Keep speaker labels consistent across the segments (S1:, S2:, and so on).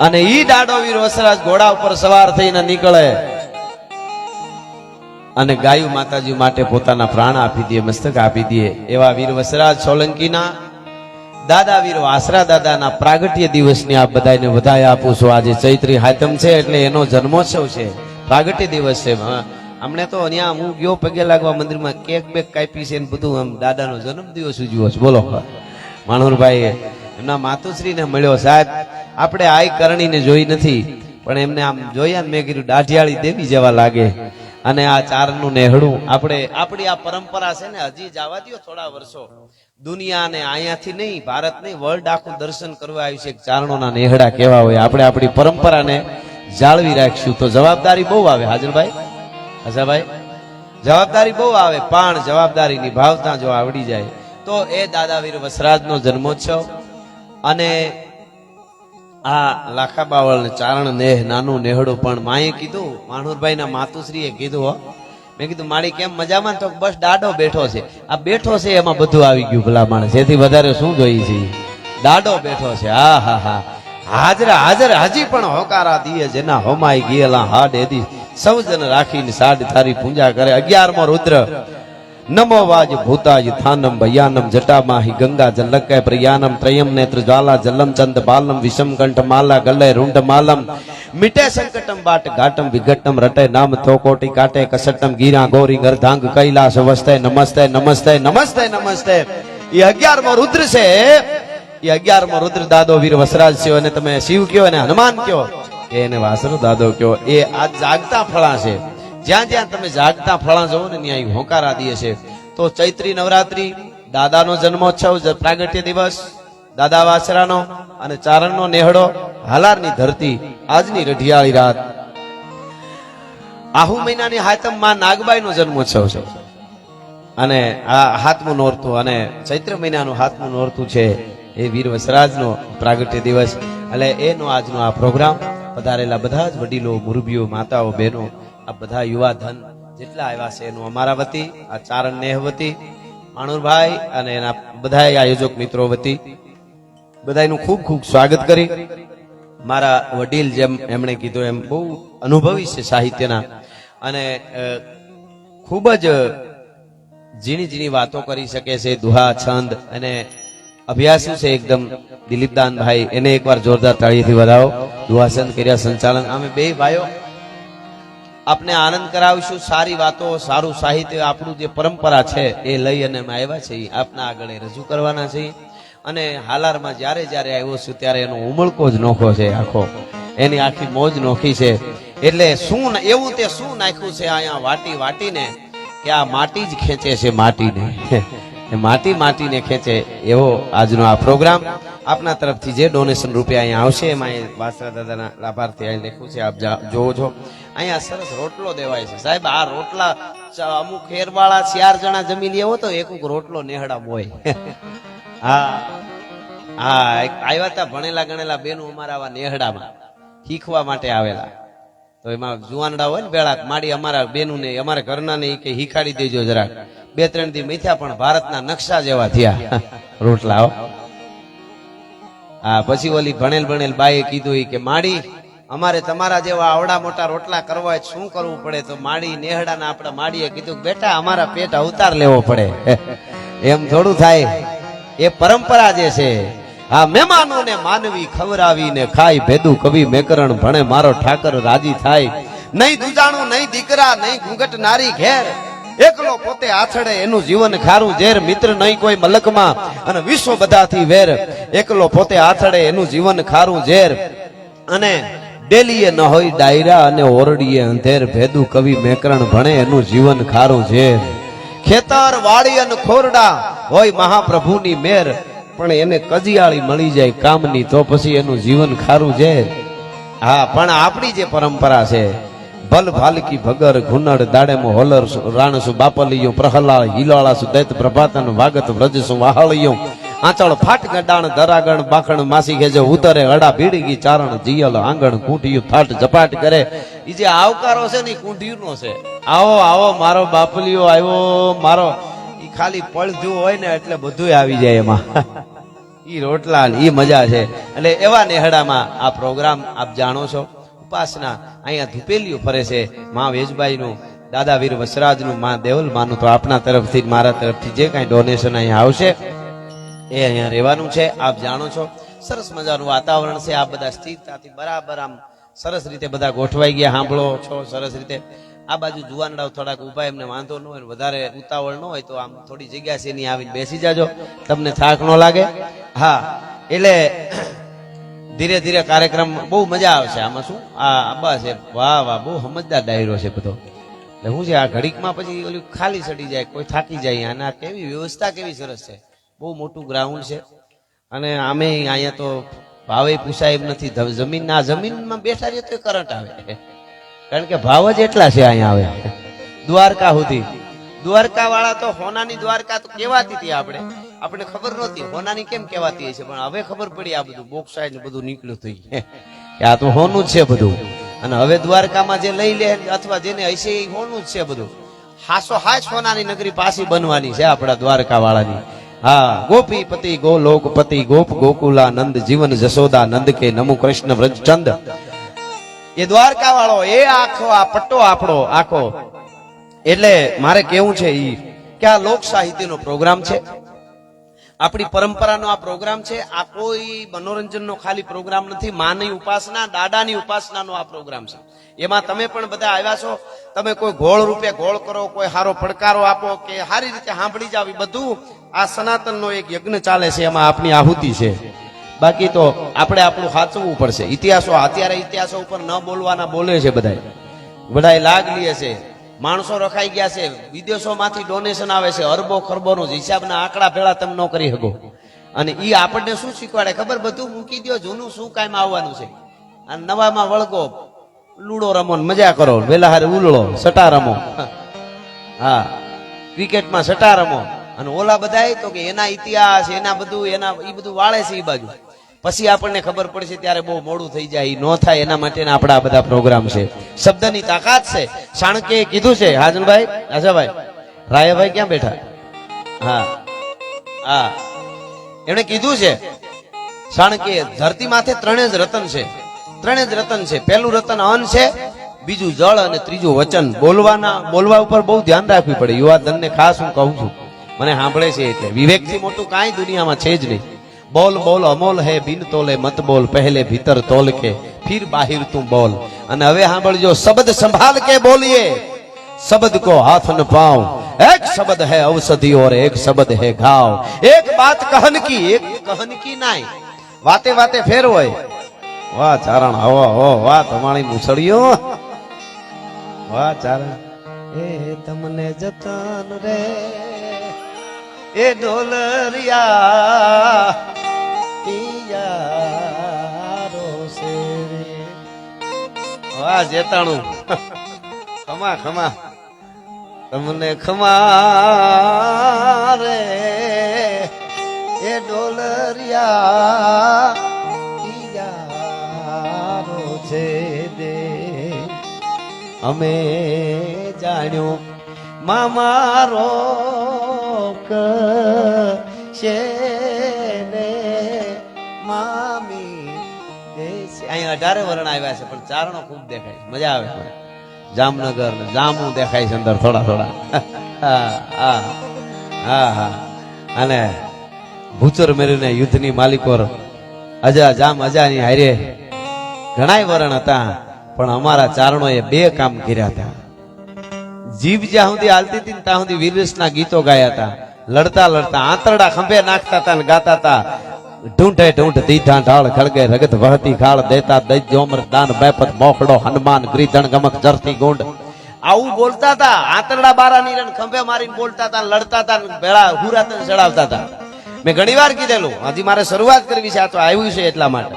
S1: અને ઈ દાડો વીર વસરાજ ઘોડા ઉપર સવાર થઈને નીકળે અને ગાયું માતાજી માટે પોતાના પ્રાણ આપી દે, મસ્તક આપી દે. એવા વીર વસરાજ સોલંકીના દાદા વીર વાસરા દાદાના પ્રાગટ્ય દિવસની આપ બધાને વધાઈ આપું છું. આજે ચૈત્રી હાતમ છે એટલે એનો જન્મોત્સવ છે, પ્રાગટ્ય દિવસ છે. હમણે તો અહીંયા હું ગયો પગે લાગવા મંદિરમાં, કેક બેક કાપી છે ને બધું, આમ દાદાનો જન્મદિવસ ઉજવ્યો છે. બોલો માણુરભાઈ એમના માતુશ્રીને મળ્યો, સાહેબ આપણે આઈ કરણીને જોઈ નથી પણ એમને આમ જોયા મેં કીધું દાઢિયાળી દેવી જેવા લાગે. અને આ ચારણનું નેહડું આપણી આ પરંપરા છે ને હજી જવા દો થોડા વર્ષો, દુનિયા ને અહીંયાથી નહીં, ભારત નહીં, વર્લ્ડ આખું દર્શન કરવા આવ્યું છે ચારણોના નેહડા કેવા હોય. આપણે આપણી પરંપરાને જાળવી રાખશું તો જવાબદારી બહુ આવે. હાજરભાઈ, હસાભાઈ, જવાબદારી બહુ આવે, પણ જવાબદારી નિભાવતા જો આવડી જાય તો એ દાદાવીર વસરાજનો જન્મોત્સવ. અને આ લાખા બાવળ ચારણ નેહ નાનું નેહડું પણ માએ કીધું, માણુરભાઈ ના માતુશ્રીએ કીધું, મેં કીધું માળી કેમ મજામાં? તો બસ દાડો બેઠો છે. આ બેઠો છે એમાં બધું આવી ગયું ભલા માણસ, એથી વધારે શું જોઈ છે? દાડો બેઠો છે. હા હા હા, હાજર હાજર હજી પણ હોકારા દીએ જેના હોમાઈ ગયેલા હાડ એદી સૌ જન રાખીને સાડ થારી પૂજા કરે. 11મો રુદ્ર નમો વાજ ભૂતાજ થાનમ ભયાનમ જટામાહી ગંગા જલકય પ્રિયાનમ ત્રયમ નેત્ર જ્વાલા જલમ ચંદ બાલમ વિષમ કંઠ માલા ગલે રૂંઢ માલમ મિટે સંકટમ બાટ ઘાટમ વિઘટમ રટે નામ થોકોટી કાટે કસટમ ગીરા ગૌરી ગરધાંગ કૈલાસ વસ્તે નમસ્તે નમસ્તે નમસ્તે નમસ્તે. એ 11મો રુદ્ર છે, એ 11મો રુદ્ર દાદો વીર વસરાજ છે. અને તમે શિવ કયો અને હનુમાન કયો, એને વાસરો દાદો કયો. એ આ જાગતા ફળા છે. જ્યાં જ્યાં તમે જાગતા ફળા જવો ને ત્યાં હોકારા દે છે. તો ચૈત્રી નવરાત્રી, દાદાનો જન્મોત્સવ, પ્રાગટ્ય દિવસ, દાદા વાસરાનો અને ચારણનો નેહડો, હાલારની ધરતી, આજની રઢિયાળી રાત. આહુ મહિનાની હાતમમાં નાગબાઈનો જન્મોત્સવ છે અને આ 7મું નોરતું, અને ચૈત્ર મહિનાનું 7મું નોરતું છે એ વીર વસરાજનો પ્રાગટ્ય દિવસ. એટલે એનો આજનો આ પ્રોગ્રામ પધારેલા બધા જ વડીલો, મુરબીઓ, માતાઓ, બહેનો, આ બધા યુવા ધન જેટલા આવ્યા છે એનું અમારા વતી, આ ચારણ નેહ વતી, માણુરભાઈ અને એના બધા આયોજક મિત્રો વતી બધાનું ખૂબ ખૂબ સ્વાગત કરી. મારા વડીલ જેમ એમણે કીધું એમ બહુ અનુભવી છે સાહિત્યના, અને ખૂબ જ ઝીણી ઝીણી વાતો કરી શકે છે, દુહા, છંદ અને અભ્યાસુ છે એકદમ. દિલીપદાનભાઈ, એને એકવાર જોરદાર તાળીથી વધાવો. દુહા છંદ કર્યા, સંચાલન. અમે બે ભાઈઓ આપને આનંદ કરાવીશું. સારી વાતો, સારું સાહિત્ય, આપણું જે પરંપરા છે એ લઈ અને અમે આવ્યા છીએ, આપના આગળ રજૂ કરવાના છીએ. અને હાલારમાં જ્યારે જ્યારે આવ્યો છું ત્યારે એનો ઉમળકો જ નોખો છે, આખો એની આખી મોજ નોખી છે. એટલે શું એવું તે શું નાખ્યું છે અહીંયા વાટી વાટીને કે આ માટી જ ખેંચે છે, માટીને માટીને ખેંચે એવો આજનો આ પ્રોગ્રામ. આપના તરફથી જે ડોનેશન રૂપિયા અહીંયા આવશે એમાં વાસરા દાદાના લાભાર્થી અહીં લખ્યું છે, આપ જોવો છો. અહીંયા સરસ રોટલો દેવાય છે સાહેબ. આ રોટલા અમુક ખેરવાળા 4 જણા જમી લેવો તો એક રોટલો નેહડામ હોય. હા હા, આવ્યા હતા ભણેલા ગણેલા બેનો અમારા આવા નેહડામાં શીખવા માટે આવેલા. તો એમાં જુવાનડા હોય ને બેળા માડી, અમારા બેનું ને અમારા ઘરના ને કે શીખાડી દેજો જરાક. 2-3 દી મેથ્યા પણ ભારતના નકશા જેવા થયા રોટલા. હા, પછી ઓલી ભણેલ બાઈએ કીધું કે માડી અમારે તમારા જેવા આવડા મોટા રોટલા કરવા હોય શું કરવું પડે? તો માડી નેહડાના આપણા માડીએ કીધું બેટા અમારા પેટ અવતાર લેવો પડે. એમ થોડું થાય, એ પરંપરા જે છે. આ મહેમાનોને માનવી ખવરાવીને ખાય, ભેદું કવિ મેકરણ ભણે મારો ઠાકર રાજી થાય. નહીં દુજાણું, નહીં દીકરા, નહીં ઘૂંઘટ નારી ઘેર, એકલો પોતે આછડે એનું જીવન ખારું ઝેર. મિત્ર નહીં કોઈ મલકમાં અને વિશ્વ બધાથી વેર, એકલો પોતે આછડે એનું જીવન ખારું ઝેર. અને ડેલીએ ન હોય ડાયરા અને ઓરડીએ અંધેર, ભેદું કવિ મેકરણ ભણે એનું જીવન ખારું ઝેર. ખેતર વાડી અને ખોરડા હોય મહાપ્રભુની મેર, પણ એને કજિયાળી મળી જાય કામની તો પછી એનું જીવન ખારું ઝેર. હા, પણ આપણી જે પરંપરા છે, ભલ ભાલકી ભગર ઘુનડ દાડેમો હોલર રાણસુ બાપલિયો પ્રહલાળ હિલાળાસુ દૈત પ્રભાતન વાગત વ્રજસુ વાહળિયો આંચળ ફાટ ગડાણ દરાગણ બાખણ માસી ખેજે ઉતરે અડા ભીડગી ચારણ જીયલ આંગણ કુંઠિયું થાટ ઝપાટ કરે. એ જે આવકારો છે ને એ કુંઠિયુંનો છે. આવો આવો મારો બાપલિયો આવ્યો મારો, એ ખાલી પડધું હોય ને એટલે બધું આવી જાય એમાં. ઈ રોટલા ને ઈ મજા છે. એટલે એવા નેહડામાં આ પ્રોગ્રામ આપ જાણો છો. ઉપાસના અહીંયા ધુપેલીઓ ફરે છે. માં વેજબાઈનું, દાદા વીર વસરાજનું, માં દેવલ માનું, તો આપના તરફથી મારા તરફથી જે કાંઈ ડોનેશન અહીંયા આવશે એ અહીંયા રહેવાનું છે. આપ જાણો છો સરસ મજાનું વાતાવરણ છે. આ બધા સ્થિરતાથી બરાબર આમ સરસ રીતે બધા ગોઠવાઈ ગયા. સાંભળો છો સરસ રીતે. આ બાજુ જુવાનડાઓ થોડાક ઉભા, એમને વાંધો ન હોય, વધારે ઉતાવળ ન હોય તો આમ થોડી જગ્યા છે એની આવીને બેસી જાજો, તમને થાક ન લાગે. હા, એટલે ધીરે ધીરે કાર્યક્રમ બહુ મજા આવશે. આમાં શું આ આબા છે, વાહ વાહ, બહુ સમજદાર ડાયરો છે બધો. એટલે શું છે, આ ઘડીકમાં પછી ઓલું ખાલી ચડી જાય, કોઈ થાકી જાય. અને આ કેવી વ્યવસ્થા કેવી સરસ છે. બહુ મોટું ગ્રાઉન્ડ છે. અને આમે અહીંયા તો ભાવે પૂછાય એમ નથી. જમીનમાં બેઠા રહીએ તો કરંટ આવે, કારણ કે ભાવ જ એટલા છે અહીંયા આવે. દ્વારકા સુધી, દ્વારકા વાળા તો હોનાની દ્વારકા તો કેવાતી હતી. આપણે ખબર નહોતી હોનાની કેમ કેવાતી હશે, પણ હવે ખબર પડી. આ બધું બોક્સાઇડ બધું નીકળ્યું થઈ કે આ તો હોનું જ છે બધું. અને હવે દ્વારકામાં જે લઈ લે અથવા જેને હશે એ હોનું જ છે બધું. હાસો હાશ હોનાની નગરી પાછી બનવાની છે આપણા દ્વારકા વાળાની. હા, ગોપીપતિ ગોલોકપતિ ગોપ ગોકુલાનંદ જીવન જશોદા નંદ કે નમુ કૃષ્ણ વ્રજચંદ. એ દ્વારકા વાળો એ આખો આ પટ્ટો આપણો આખો. એટલે મારે કેવું છે ઈ કે આ લોક સાહિત્યનો પ્રોગ્રામ છે, આપણી પરંપરાનો આ પ્રોગ્રામ છે. આ કોઈ મનોરંજનનો ખાલી પ્રોગ્રામ નથી. માની ઉપાસના, દાદાની ઉપાસનાનો આ પ્રોગ્રામ છે. એમાં તમે પણ બધા આવ્યા છો. તમે કોઈ ગોળ રૂપે ગોળ કરો, કોઈ સારો પડકારો આપો કે સારી રીતે સાંભળી જાવ, બધું આ સનાતનનો એક યજ્ઞ ચાલે છે, એમાં આપણી આહુતિ છે. બાકી તો આપણે આપણું સાચવવું પડશે. ઇતિહાસો અત્યારે ઇતિહાસો ઉપર ન બોલવાના બોલે છે બધા લાગ લે છે. માણસો રખાઈ ગયા છે, વિદેશોમાંથી ડોનેશન આવે છે, અરબો ખરબોનો હિસાબના આંકડા ભેળા તમે ન કરી શકો. અને ઈ આપણને શું શીખવાડે ખબર? બધું મૂકી દો, જૂનું શું કાયમ આવવાનું છે. અને નવામાં વળગો, લૂડો રમો, મજા કરો, વેલા હારે ઉલળો, સટા રમો. હા, ક્રિકેટમાં સટા રમો. અને ઓલા બધા તો કે એના ઇતિહાસ, એના બધું, એ બધું વાળે છે એ બાજુ. પછી આપણને ખબર પડશે ત્યારે બહુ મોડું થઈ જાય. ન થાય એના માટેના આપણા બધા પ્રોગ્રામ છે. શબ્દની તાકાત છે. શાણકે કીધું છે, હાજનભાઈ, આશાભાઈ, રાયાભાઈ ક્યાં બેઠા? હા હા, એમણે કીધું છે શાણકે ધરતી માથે ત્રણે જ રતન છે. ત્રણે જ રતન છે. પહેલું રતન અન્ન છે, બીજું જળ અને ત્રીજું વચન. બોલવા ઉપર બહુ ધ્યાન રાખવી પડે. યુવા ધનને ખાસ હું કહું છું, મને સાંભળે છે એટલે. વિવેકથી મોટું કાંઈ દુનિયામાં છે જ નહીં. બોલ બોલ અમોલ હે બિન તોલે મત બોલ, પહેલે ભીતર તોલ કે ફિર બાહિર તું બોલ. અને હવે સાંભળજો, શબ્દ સંભાળ કે બોલીએ, શબ્દ કો હાથ ન પાઉ. એક શબ્દ હે ઔષધિ और एक शब्द है घाव. एक बात कहन की, एक कहन की नाई. वाते वाते फेर હોય. વાહ ચારણ, હો વાહ તમારી મુસળીઓ, વાહ ચારણ. એ તમને જતન રે એ ડોલરિયા પિયારો છે રે. વાહ જેતાણું, ખમા ખમા, તમને ખમા રે એ ડોલરિયા પિયારો છે દે. અમે જાણ્યું મામારો છે ને મામી. અહીંયા 18 વર્ણ આવ્યા છે, પણ ચારણો ખૂબ દેખાય છે, મજા આવે. જામનગર ને જામુ દેખાય છે અંદર થોડા થોડા. હા હા. અને ભૂચર મેરીને યુદ્ધની માલિકોર અજાની હારે ઘણાય વર્ણ હતા, પણ અમારા ચારણોએ 2 કામ કર્યા હતા. જીભ જ્યાં સુધી હાલતી હતી ત્યાં સુધી વીરરસના ગીતો ગાયા હતા. લડતા લડતા આંતરડા ખંભે નાખતા હતા ને ગાતા હતા. ઢૂંઢે ઢૂંઢ દીઠા ઢાળ ખળગે રગત વહતી ખાળ, દેતા દજ જોમર દાન બેપત મોખડો હનુમાન ગ્રીધણ ગમક જરતી ગુંડ. આવું બોલતા હતા. આંતરડા બારા નીરણ ખંભે મારીને બોલતા હતા, લડતા હતા, ભેળા હુરાતન ચડાવતા હતા. મેં ઘણી વાર કીધેલું, હજી મારે શરૂઆત કરવી છે, આ તો આવ્યું છે એટલા માટે.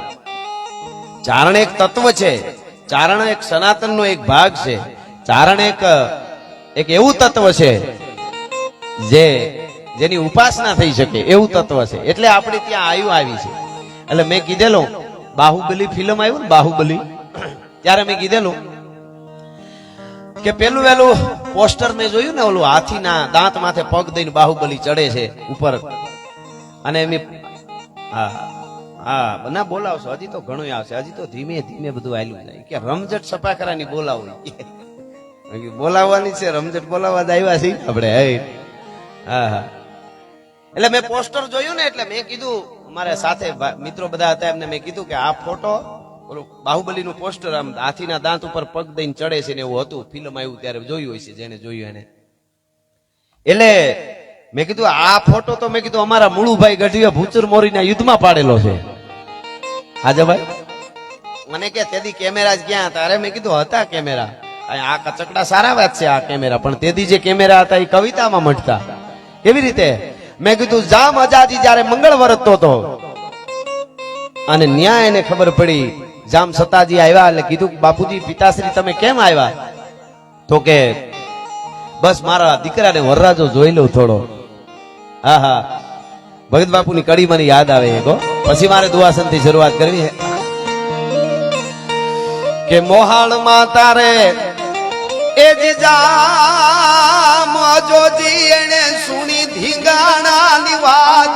S1: ચારણ એક તત્વ છે. ચારણ એક સનાતનનો એક ભાગ છે. ચારણ એક એવું તત્વ છે જેની ઉપાસના થઈ શકે એવું તત્વ છે. એટલે આપણે ત્યાં આવી છે. એટલે મેં કીધેલું, બાહુબલી ફિલ્મ આવ્યું ને, બાહુબલી, ત્યારે મેં કીધેલું કે પેલું વહેલું પોસ્ટર મેં જોયું ને, ઓલું હાથીના દાંત માથે પગ દઈને બાહુબલી ચડે છે ઉપર, અને એમ હા હા ના બોલાવશો, હજી તો ઘણું આવશે, હજી તો ધીમે ધીમે બધું આયલું જાય કે રમઝટ સપાખરાની બોલાવું બોલાવવાની છે, રમઝટ બોલાવવા જ આવ્યા છીએ આપણે. હા હા એટલે મેં પોસ્ટર જોયું ને એટલે મેં કીધું, મારા સાથે મિત્રો બધા હતા એમને મેં કીધું કે આ ફોટો ઓલું બાહુબલીનું પોસ્ટર આમ હાથીના દાંત ઉપર પગ દઈને ચડે છે ને એવું હતું, ફિલ્મ આવ્યું ત્યારે જોયું હોય છે જેને જોયું એને. એટલે મેં કીધું આ ફોટો તો મેં કીધું અમારા મુળુભાઈ ગઢવીએ ભૂચર મોરીના યુદ્ધમાં પાડેલો છે. હાજર ભાઈ મને કે તેદી કેમેરા જ ક્યાં હતા? અરે મેં કીધું હતા કેમેરા, આ કચકડા સારા વાત છે આ કેમેરા, પણ તેદી જે કેમેરા હતા એ કવિતામાં મટતા. કેવી રીતે? મેં કીધું જામ અજાજી જયારે મંગળ વરતતો હતો અને ન્યાય એને ખબર પડી, જામ સતાજી આવ્યા એટલે કીધું બાપુજી પિતાશ્રી તમે કેમ આવ્યા? તો કે બસ મારા દીકરાને વરરાજો જોઈ લઉં થોડો. હા હા ભગત બાપુની કડી મને યાદ આવે એક, પછી મારે દુઆસન થી શરૂઆત કરવી છે કે મોહાળમાં તારે એ જીજા મોજોજી એને સુણી ધીંગાણાની વાત,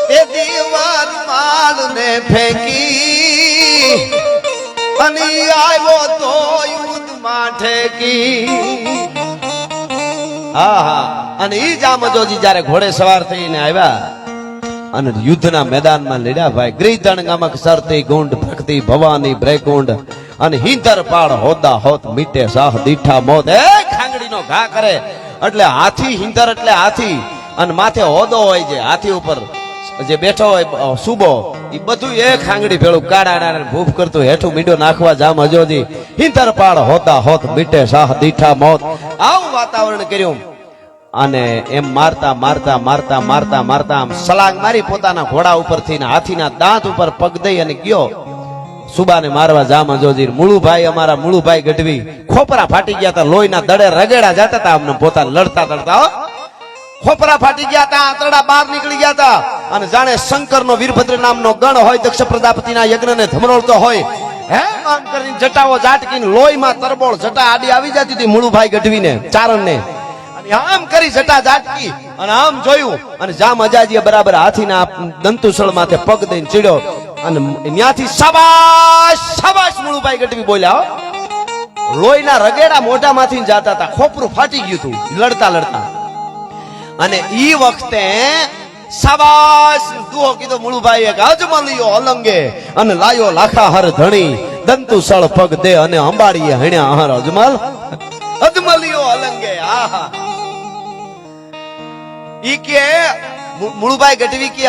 S1: તે દીવર માલ ને ફેંકી અને આવ્યો તો યુદ્ધમાં ઠેકી. હા હા અને ઈ જામજોજી જયારે ઘોડે સવાર થઈને આવ્યા અને યુદ્ધના મેદાનમાં લડ્યા ભાઈ. ગ્રીધણ ગામક સરતી ગુંડ ભક્તિ ભવાની બ્રેકુંડ અને હિંદર પાડ હોદા હોત મીટે સાહ દીઠા મોત. એ ખાંગડીનો ઘા કરે એટલે હાથી, હિંદર એટલે હાથી અને માથે હોદો હોય જે હાથી ઉપર જે બેઠો હોય સુબો, એ બધું એ ખાંગડી ભેળું કાડા ભૂફ કરતું હેઠું મીંડો નાખવા જામ હજોજી. હિંદર પાડ હોદા હોત મીટે સાહ દીઠા મોત. આવું વાતાવરણ કર્યું અને એમ મારતા મારતા મારતા મારતા મારતા આમ સલાંગ મારી પોતાના ઘોડા ઉપરથી હાથીના દાંત ઉપર પગ દઈ અને ગયો સુબાને મારવા જામ હજોજી. મુળુભાઈ અમારા મુળુભાઈ ગઢવી ખોપરા ફાટી ગયા હતા, લોહીના દડે રગેડા જતા હતા અમને પોતાને લડતા લડતા. ખોપરા ફાટી ગયા હતા, આંતરડા બહાર નીકળી ગયા હતા અને જાણે શંકરનો વીરભદ્ર નામનો ગણ હોય દક્ષ પ્રજાપતિના યજ્ઞને ધમરોળતો હોય હે આમ કરીને જટાઓ ઝાટકીને લોહીમાં તરબોળ જટા આડી આવી જતી હતી મુળુભાઈ ગઢવીને ચારણને. આમ કરી જટા ઝાટકી અને આમ જોયું અને જામ અજાજીએ બરાબર હાથીના દંતુસળ માથે પગ દઈને ચીડ્યો અને ત્યાંથી શાબાશ શાબાશ મુળુભાઈ ગઢવી બોલ્યા. લોહીના રગેડા મોઢામાંથી જાતા હતા, ખોપરું ફાટી ગયું હતું લડતા લડતા. અને ઈ વખતે શાબાશ દુહો કીધો મુળુભાઈએ કે અજમલિયો અલંગે અને લાયો લાખા હર ધણી, દંતુસળ પગ દે અને અંબાડીએ હણ્યા હર અજમલ. અજમલિયો અલંગે આહા ઈ કે મુળુભાઈ ગઢવી કે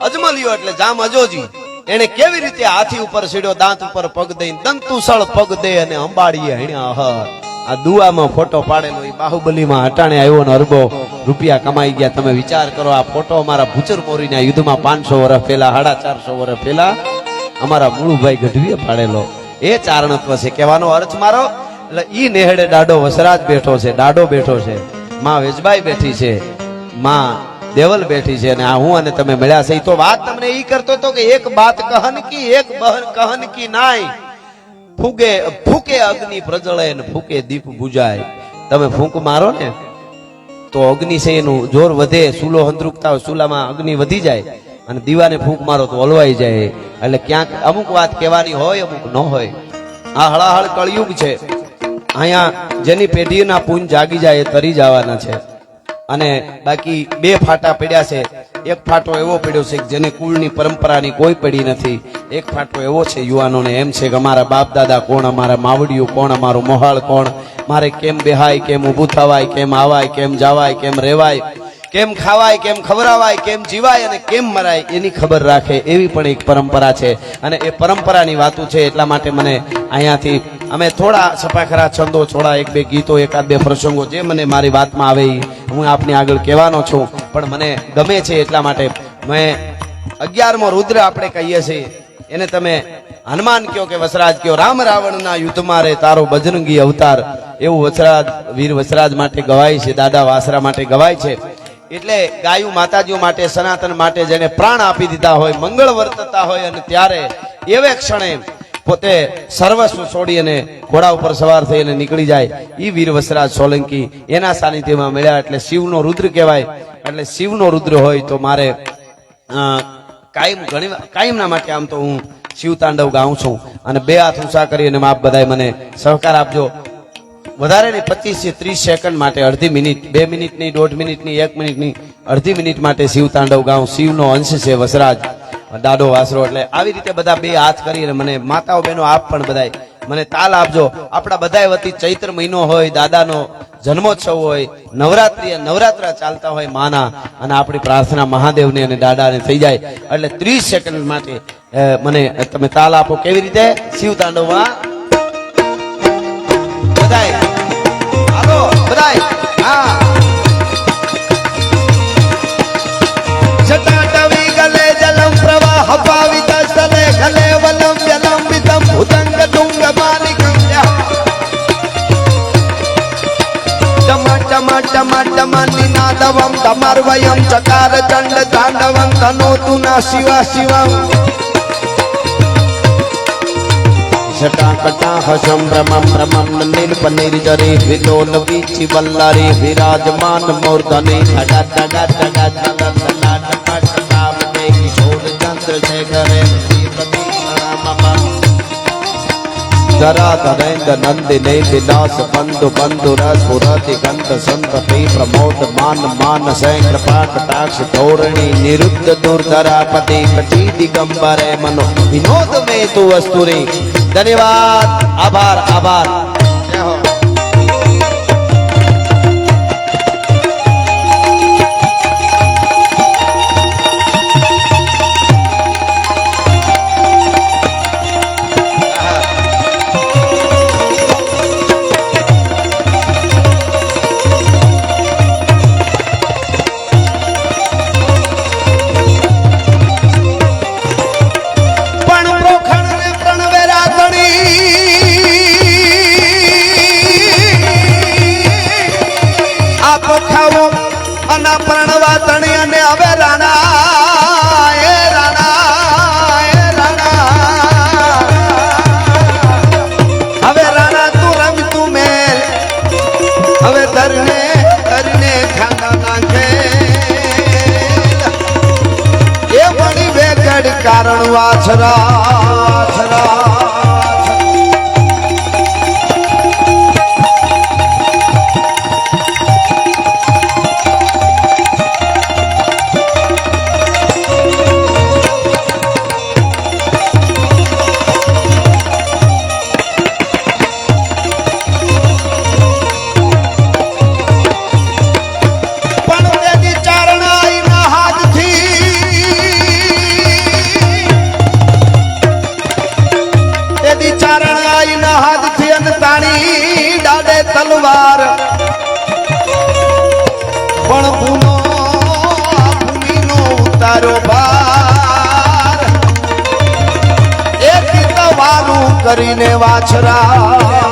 S1: અજમલિયો એટલે જામ અજોજી એને કેવી રીતે હાથી ઉપર સીડ્યો, દાંત ઉપર પગ દઈને દંતુસળ પગ દે અને અંબાડીએ હણ્યા હર. આ દુઆમાં ફોટો પાડેલો એ બાહુબલીમાં હટાણે આવ્યો ને અરબો રૂપિયા કમાઈ ગયા. તમે વિચાર કરો આ ફોટો અમારા ભૂચર મોરીના યુદ્ધમાં 500 વર્ષ પહેલા 450 વર્ષ પહેલા અમારા મુળુભાઈ ગઢવીએ પાડેલો. એ ચારણત્વ છે કહેવાનો અર્થ મારો. એટલે ઈ નેહડે દાડો વસરાજ બેઠો છે, દાડો બેઠો છે, માં વેજબાઈ બેઠી છે, માં દેવલ બેઠી છે અને આ હું અને તમે મળ્યા છે. તો વાત તમને ઈ કરતો હતો કે એક બાત કહન કી એક બહન કહન કી નાય, ફૂકે ફૂકે અગ્નિ પ્રજળે ને ફૂકે દીપ બુજાય. તમે ફૂંક મારો ને તો અગ્નિ છે એનું જોર વધે, ચૂલો હંદ્રુકતા હોય ચૂલામાં અગ્નિ વધી જાય અને દીવાને ફૂંક મારો તો હલવાઈ જાય. એટલે ક્યાંક અમુક વાત કહેવાની હોય અમુક ન હોય. આ હળાહળ કળયુગ છે. અહીંયા જેની પેઢીના પૂન જાગી જાય એ તરી જવાના છે. અને બાકી 2 ફાટા પડ્યા છે. એક ફાટો એવો પડ્યો છે જેને કુળની પરંપરાની કોઈ પડી નથી. એક ફાટો એવો છે યુવાનોને એમ છે કે અમારા બાપ દાદા કોણ, અમારા માવડિયું કોણ, અમારું મોહાળ કોણ, મારે કેમ બેહાય, કેમ ઊભું થવાય, કેમ આવાય, કેમ જવાય, કેમ રહેવાય, કેમ ખાવાય, કેમ ખવરાવાય, કેમ જીવાય અને કેમ મરાય એની ખબર રાખે એવી પણ એક પરંપરા છે. અને એ પરંપરાની વાતો છે એટલા માટે મને અહીંયાથી અમે થોડા સપાખરા છંદો, થોડા 1-2 ગીતો, 1-2 પ્રસંગો જે મને મારી વાતમાં આવે હું આપની આગળ કહેવાનો છું. પણ મને ગમે છે એટલા માટે મેં 11મો રુદ્ર આપણે કહીએ છીએ એને તમે હનુમાન કયો કે વસરાજ કયો. રામ રાવણના યુદ્ધમાં રે તારો બજરંગી અવતાર એવું વસરાજ વીર વસરાજ માટે ગવાય છે, દાદા વાસરા માટે ગવાય છે. એટલે ગાયું માતાજીઓ માટે, સનાતન માટે જેને પ્રાણ આપી દીધા હોય, મંગળ વર્તતા હોય અને ત્યારે એવે ક્ષણે પોતે સર્વસ્વ છોડી અને ઘોડા ઉપર સવાર થઈને નીકળી જાય ઈ વીર વસરાજ સોલંકી એના સાનિધ્યમાં મળ્યા એટલે શિવનો રુદ્ર કહેવાય. એટલે શિવનો રુદ્ર હોય તો મારે કાયમના માટે આમ તો હું શિવ તાંડવ ગાઉં છું અને બે હાથ ઊંચા કરી અને આપ બધાય મને સહકાર આપજો. વધારે નહીં 25 થી 30 સેકન્ડ માટે અડધી મિનિટ, 2 મિનિટની, 1.5 મિનિટની, 1 મિનિટની, અડધી મિનિટ માટે શિવ તાંડવ ગાઉં. શિવનો અંશ છે વસરાજ, દાડો વાસરો, એટલે આવી રીતે બધા બે હાથ કરીને મને માતાઓ બહેનો આપ પણ બધાય મને તાલ આપજો. આપણા બધાય વતી ચૈત્ર મહિનો હોય, દાદાનો જન્મોત્સવ હોય, નવરાત્ર ચાલતા હોય માના, અને આપણી પ્રાર્થના મહાદેવને અને દાદાને થઈ જાય એટલે 30 સેકન્ડ માટે મને તમે તાલ આપો. કેવી રીતે? શિવ તાંડવમાં બધાય હાલો, બધાય હા. જટાટવી ગલે જલમ પ્રવાહ પાવિત સ્થલે ગલે વલમ વિલંબિતમ ભુજંગ તુંગ માલિકમ નિનાદવમ તમર્વયમ ચકાર ચંડ તાંડવમ તનોતુ ના શિવા શિવમ જટાકટાહ સંભ્રમમ ભ્રમમ નીલપ નિર્જરે વિલોલ વીચી વલ્લરે વિરાજમાન મૂર્ધને ઠગા ઠગા ઠગા ઠગા ઠગા ઠગા ઠગા મે કિશોર ચંદ્રશેખરે શ્રીપતિ શરમમ ધરા ધરેન્દ્ર નંદિને વિલાસ બંધુ બંધુ રસ પુરતિ ગંધ સંતતિ પ્રમોદ માન માન શેખર પાક ટાક્ષ ધોરણી નિરુદ્ધ દુર્ધરાપતિ કચી દિગંબરે મનો વિનોદ મે તુ વસ્તુરી. ધન્યવાદ, આભાર, આભાર. જય હો. કારણ વાછરા તલવાર પણ ભૂમિનો ઉતારો ભાર એક તવારું કરીને વાછરા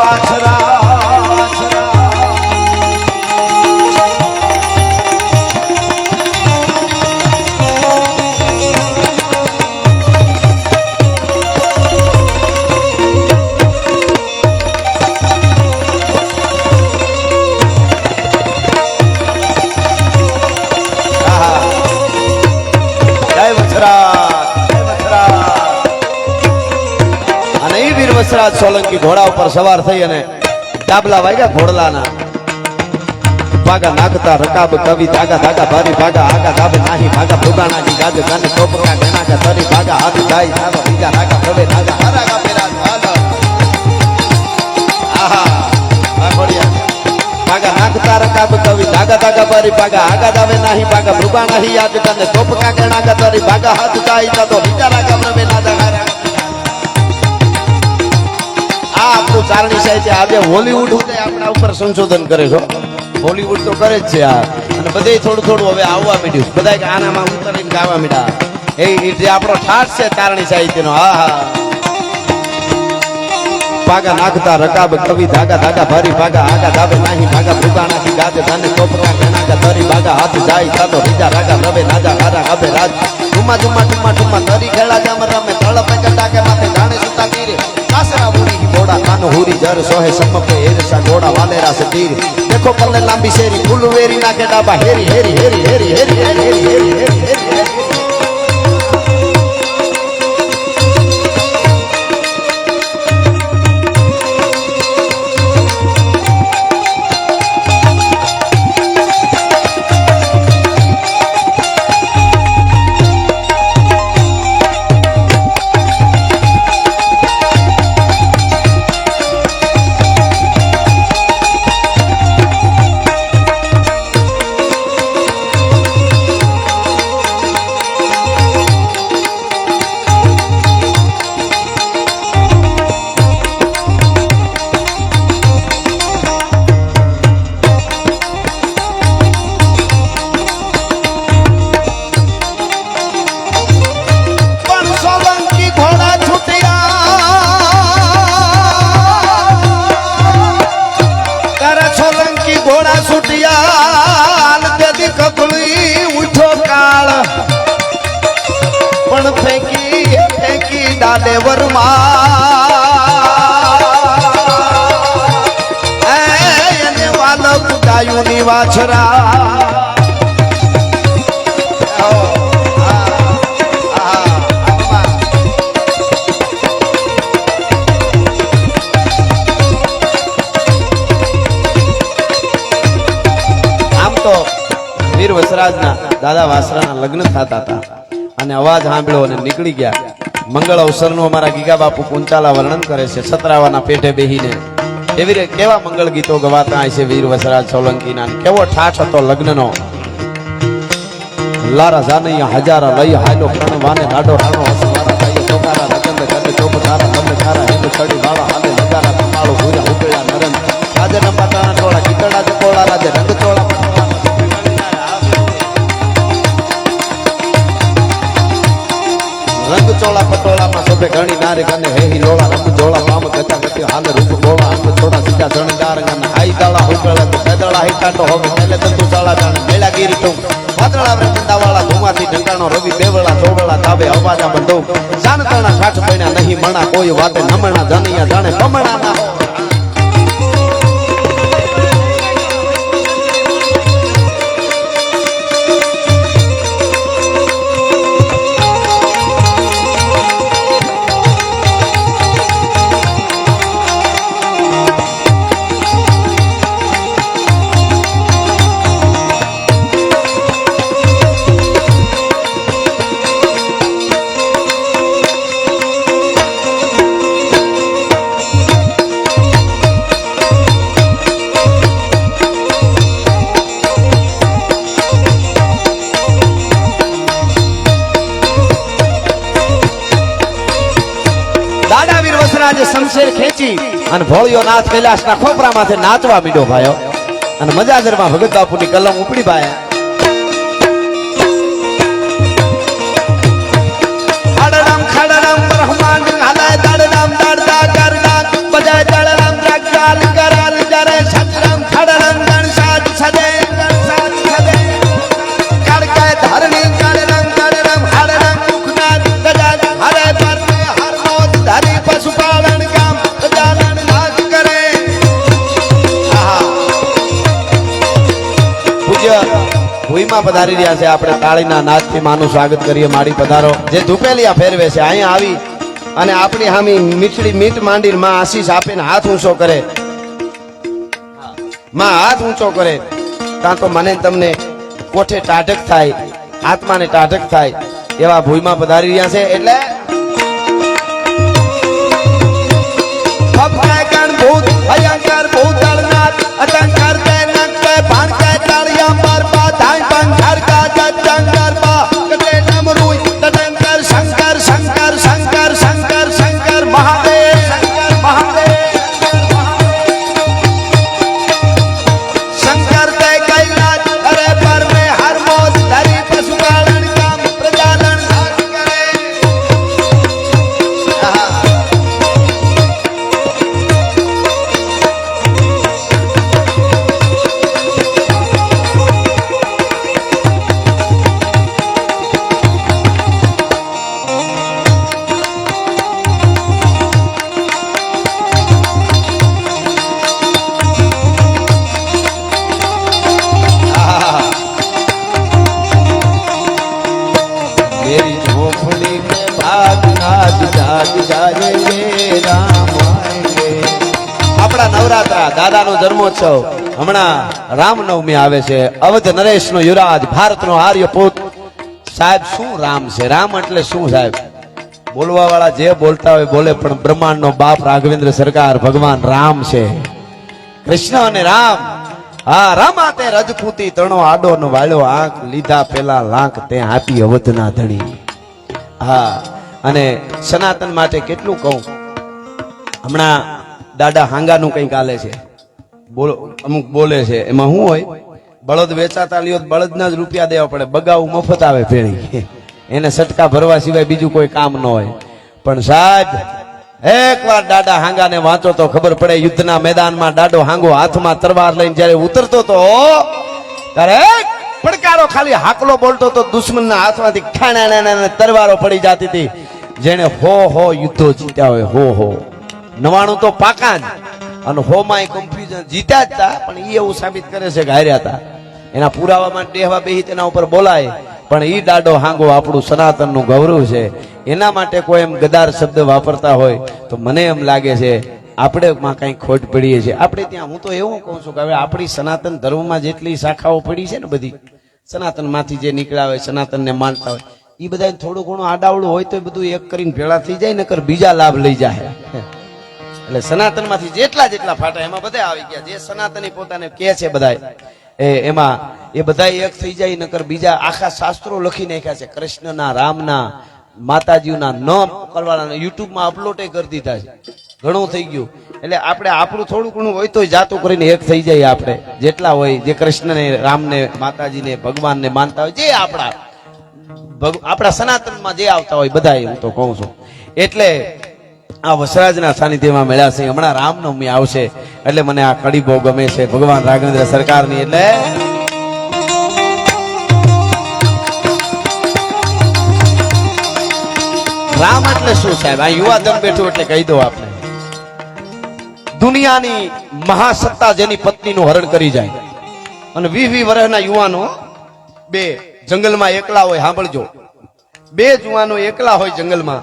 S1: વાછરા વસરાજ સોલંકી ઘોડા ઉપર સવાર થઈ અને ડાબલા વાગ્યા ઘોડલાના. ભાગા નાખતા રકાબ કવિ ધાગા ધાગા ભારી ભાગા આગા ધાબે નાહી ભાગા ભૂગાણા કી ગાજ ગાને ટોપકા ગણાકા તરી ભાગા હાથ જાય સાબા બીજા રાગા પ્રવે નાગા હારાગા પેરા હાલ આહા આ ઘોડિયા. ભાગા નાખતા રકાબ કવિ ધાગા ધાગા ભારી ભાગા આગા ધાબે નાહી ભાગા ભૂગાણા હી યાદ ગાને ટોપકા ગણાકા તરી ભાગા હાથ જાય તો બીજા રાગા પ્રવે નાગા હારા. આપણું ચારણી સાહિત્ય આજે હોલીવુડ આપણા ઉપર સંશોધન કરે છે. હોલીવુડ તો કરે જ છે આ, અને બધે થોડું થોડું હવે આવવા માંડ્યું. બધા આનામાં ઉતરીને ગાવા માંડ્યા. એ જે આપણો ઠાઠ છે ચારણી સાહિત્યનો. હા હા. ભાગા નાખતા રકાબ કવિ ધાગા ધાગા ભારી ભાગા આગા ધાબે નાહી ભાગા ભૂગાણા કી ગાજે ધાને ટોપકા ગણાકા તરી ભાગા હાથ જાય સાતો બીજા રાગા રવે નાજા હારા ગબે રાજ ઠુમા ઠુમા ઠુમા ઠુમા તરી ખેડા જામ રમે તળપે કટાકે માથે જાણે સુતા ગીરે કાસરા બુરી ઘોડા કાનો હુરી જર સોહે સમપે એરસા ઘોડા વાલેરા સે તીર देखो पल्ले लांबी शेरी फुल वेरी नाके डाबा हेरी हेरी हेरी हेरी हेरी हेरी हेरी हेरी हेरी ચાલે વરમાં એને વાલો કુદાયું ની વાછરા વીર વસરાજના દાદા વાસરાના લગ્ન થતા હતા અને અવાજ સાંભળ્યો અને નીકળી ગયા. મંગળ અવસરનું અમારા ગીગા બાપુ કુંચાલા વર્ણન કરે છે. સતરાવાના પેટે બેહીને એવી રીતે કેવા મંગળ ગીતો ગવાતા હોય છે વીર વસરાજ સોલંકીના. કેવો ઠાઠ હતો લગ્નનો. લારા જાનૈયા હજારા લઈ હાલો પ્રણવાને લાડો રાણો હસવારા થાય ચોકારા રગંદ ગંદ ચોપ તારા ગંદ ખારા હિંદ છડી વાળા હાલે નગારા કપાળો ભૂરા ઉકેલા નરન રાજના પાટાના ટોળા કીતડા ચકોળા રાજે રંગ ચોળા રંગ ચોળા પટોળામાં શોભે ઘણી નારી કને હેહી લોળા રંગ જોળા પામ ગતા ગતિ હાલ રૂપ ગોળા અંગ થોડા સીધા જણદાર ગન હાઈ દાળા હુકળા તો કદળા હિટાટો હોવે મેલે તંતુ ચાળા જાણે મેલા ગીરી તું વાદળા રે બંદાવાળા ધુમાથી ઢંકાણો રવિ બેવળા ચોવળા તાવે અવાજા બંધો જાણતાણા કાઠ પડ્યા નહીં મણા કોઈ વાતે નમણા જાનિયા જાણે બમણા ના શમશેર ખેંચી અને ભોળિયો નાથ કૈલાસના ખોપરામાંથી નાચવા મીડો ભાયો અને મજાજરમાં ભગત બાપુની કલમ ઉપડી ભાયા. આડરામ ખાડરામ બ્રહ્માંડ હાલાય દાડરામ દાડદા કરડા બજાય દાડરામ દ્રાક્ષાલ કરાલ જરે છત્રામ ખાડરામ ગણસાજ છદે ગણસાજ છદે કાળકાય ધરણી કાળરામ કાળરામ હાડરામ મુખનાદ ગજાજ હરે પર હરમોદ ધરી પશુપાલન ભૂઈમાં પધારી રહ્યા છે. આપણે તાળીના નાદથી માનું સ્વાગત કરીએ. માડી પધારો. જે ધૂપેલિયા ફેરવે છે અહીંયા આવી અને આપણી હામી મીઠડી મીઠ માંડીને માં આશીષ આપીને હાથ ઊંચો કરે. માં હાથ ઊંચો કરે ત્યાં તો મને તમને કોઠે ટાઢક થાય, આત્માને ટાઢક થાય એવા ભૂઈમાં પધારી રહ્યા છે. એટલે ભૂત ભયંકર ભૂતળનાથ અતંકર તેનક ભાણકે તાળિયા પર પાધાય પંખર કા જંગર પા કટે નમરુઈ તદંકર શંકર શંકર શંકર શંકર શંકર મહાદેવ શંકર મહાદેવ શંકર તે કૈલાસ અરે પર મે હર મોદ ધરી પશુપાલન કામ પ્રજાલન કરે. આપણા નવરાત્રા દાદાનો જન્મોત્સવ હમણાં રામનવમી આવે છે. અવધ નરેશનો યુવરાજ ભારતનો આર્યપુત સાહેબ. શું રામ છે? રામ એટલે શું સાહેબ? બોલવા વાળા જે બોલતા હોય બોલે, પણ બ્રહ્માંડનો બાપ રાઘવેન્દ્ર સરકાર ભગવાન રામ છે. કૃષ્ણ અને રામ. હા, રામા તે રજપૂતી તણો આડો નો વાળ્યો આંખ લીધા પેલા લાંક તે આપી અવધના ધણી. હા, અને સનાતન માટે કેટલું કહું. હમણાં દાદા હાંગાનું કંઈક આલે છે, અમુક બોલે છે. એમાં શું હોય? બળદ વેચાતા લ્યો બળદના જ રૂપિયા દેવા પડે, બગાવું મફત આવે ભેણી, એને સટકા ભરવા સિવાય બીજું કોઈ કામ ન હોય. પણ સાહેબ એકવાર દાદા હાંગાને વાંચો તો ખબર પડે. યુદ્ધના મેદાનમાં દાદો હાંગો હાથમાં તરવાર લઈને જ્યારે ઉતરતો તો ત્યારે પડકારો ખાલી હાકલો બોલતો તો દુશ્મનના હાથમાંથી ખાણા તરવારો પડી જતી હતી. જેને હો યુદ્ધો જીત્યા હોય, હો 99 તો પાકા જ, અને હો માં કન્ફ્યુઝન જીત્યા જ હતા, પણ એ એવું સાબિત કરે છે કે હાર્યા હતા. એના પુરાવામાં દેહવા બેહી તેના ઉપર બોલાય, પણ ઈ દાડો હાંગો આપણું સનાતનનું ગૌરવ છે. એના માટે કોઈ એમ ગદાર શબ્દ વાપરતા હોય તો મને એમ લાગે છે આપણે માં કઈ ખોટ પડીએ છીએ. આપણે ત્યાં હું તો એવું કહું છું કે હવે આપણી સનાતન ધર્મમાં જેટલી શાખાઓ પડી છે ને, બધી સનાતન માંથી જે નીકળ્યા હોય, સનાતન ને માનતા હોય, એ બધા થોડું ઘણું આડાવડું હોય તો બધું એક કરીને ભેળા થઈ જાય, નકર બીજા લાભ લઈ જાય. એટલે સનાતન માંથી જેટલા ફાટા એમાં બધા આવી ગયા. જે સનાતની પોતાને કે છે બધા એમાં એ બધા એક થઈ જાય, નકર બીજા આખા શાસ્ત્રો લખી નાખ્યા છે કૃષ્ણના, રામના, માતાજીના ન કરવાના, યુટ્યુબમાં અપલોડ કરી દીધા છે. ઘણું થઈ ગયું. એટલે આપણે આપણું થોડું ઘણું હોય તો જાતું કરીને એક થઈ જાય. આપણે જેટલા હોય, જે કૃષ્ણને, રામને, માતાજીને, ભગવાનને માનતા હોય, જે આપણા સનાતનમાં જે આવતા હોય બધા, હું તો કહું છું. એટલે આ વસરાજના સાનિધ્યમાં મળ્યા છે. હમણાં રામનવમી આવશે એટલે મને આ કડી બહુ ગમે છે, ભગવાન રાઘવેન્દ્ર સરકારની. એટલે રામ એટલે શું સાહેબ? આ યુવા દમ બેઠું એટલે કહી દો આપણે. દુનિયાની મહાસત્તા જેની પત્નીનું હરણ કરી જાય, અને 20 વર્ષના યુવાનો બે જંગલમાં એકલા હોય, સાંભળજો, બે જુવાનો એકલા હોય જંગલમાં,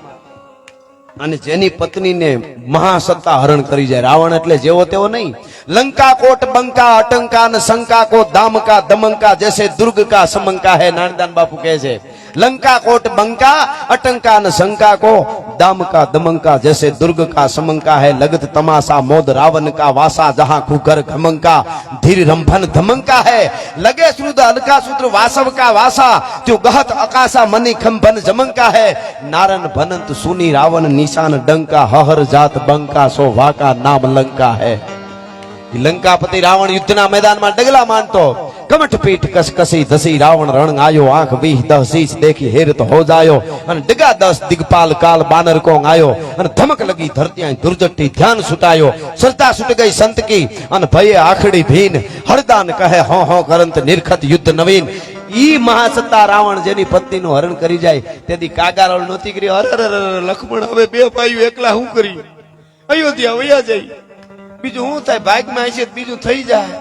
S1: અને જેની પત્નીને મહાસત્તા હરણ કરી જાય. રાવણ એટલે જેવો તેવો નહીં. લંકા કોટ બંકા અટંકા ને શંકા કો દામકા દમંકા જૈસે દુર્ગ કા સમંકા હે. નાનદાન બાપુ કહે છે લંકા કોટ બંકા અટંકા ને શંકા કો दामका दमंका जैसे दुर्ग का समंका है. लगत तमाशा मोद रावण का वासा जहां खुगर घमंका धीर रंभन धमंका है. लगे श्रुद अलका सूत्र वासव का वासा त्यो गहत अकाशा मनी खंभन जमंका है. नारन भनंत सुनी रावण निशान डंका हहर जात बंका सो वाका नाम लंका है. लंकापति रावण युद्धना मैदान में डगला मानतो कमठ पीठ कसकसी धसी रावण रण आयो आंख 20 शीश देखी हेरत हो जायो अन डगा 10 दिगपाल काल बानर को आयो अन धमक लगी धरती दुर्जटी ध्यान सुटायो सरता सुट गई संत की अन भये आखड़ी भीन हरदान कहे हो करंत निर्खत युद्ध नवीन. ઈ મહાસત્તા રાવણ જેની પત્નીનું હરણ કરી જાય તેથી કાગારોળ નોતી કરી. અરે લક્ષ્મણ હવે બે ભાઈઓ એકલા હું કરી અયોધ્યા વયા જાય, બીજું શું થાય? ભાગમાં હશે બીજું થઈ જાય,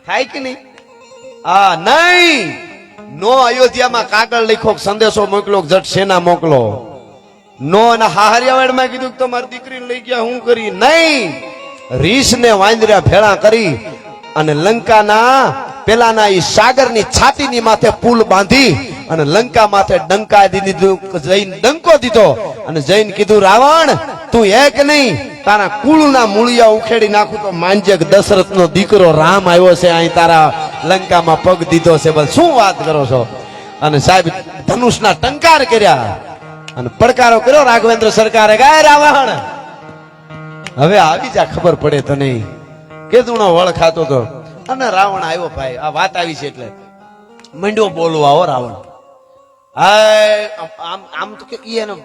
S1: થાય કે નહીં? આ નહીં, નો અયોધ્યામાં કાગળ લખ્યો, સંદેશો મોકલો, જટ સેના મોકલો. નો અને હાહરિયાવાડમાં કીધું કે તમારી દીકરીને લઈ ગયા હું કરી. નહીં, રીસ ને વાંદરા ભેળા કરી અને લંકાના પેલાના ઈ સાગરની છાતીની માથે પુલ બાંધી અને લંકા માથે ડંકા દીધું. જઈને ડંકો દીધો અને જઈને કીધું રાવણ તું એક નહીં તારા કુળના મૂળિયા ઉખેડી નાખું તો માંજે દશરથ નો દીકરો રામ આવ્યો છે, અહીં તારા લંકામાં પગ દીધો છે. બસ શું વાત કરો છો? અને સાહેબ ધનુષના ટંકાર કર્યા અને પડકારો કર્યો રાઘવેન્દ્ર સરકારે. ગાય રાવણ હવે આવી જા, ખબર પડે તો નહીં કેદુનો વળ ખાતો તો. અને રાવણ આવ્યો ભાઈ, આ વાત આવી છે એટલે મંડ્યો બોલવા. હો રાવણ આમ તો કે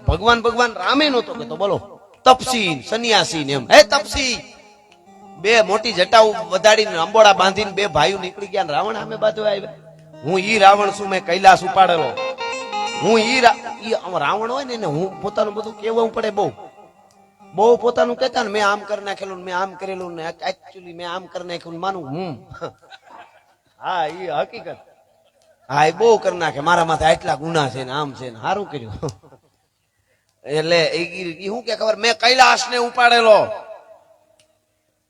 S1: ભગવાન રામે નતો કેતો, બોલો તપસી સન્યાસી ને એમ. હે તપસી, બે મોટી જટાઓ વધાડીને અંબોડા બાંધીને બે ભાઈઓ નીકળી ગયા. રાવણ સામે બાજુ આવ્યા. હું ઈ રાવણ છું, મેં કૈલાસ ઉપાડેલો. હું ઈ રાવણ હોય ને હું પોતાનું બધું કેવું પડે, બહુ પોતાનું કહેતા ને મેં આમ કરી નાખેલું, મેં આમ કરેલું ને એકચ્યુઅલી મેં આમ કરી નાખ્યું માનું હું. હા ઈ હકીકત. હા એ બહુ કરી નાખે, મારા માથે આટલા ગુના છે ને આમ છે ને સારું કર્યું. એટલે શું કે ખબર, મેં કૈલાસ ને ઉપાડેલો,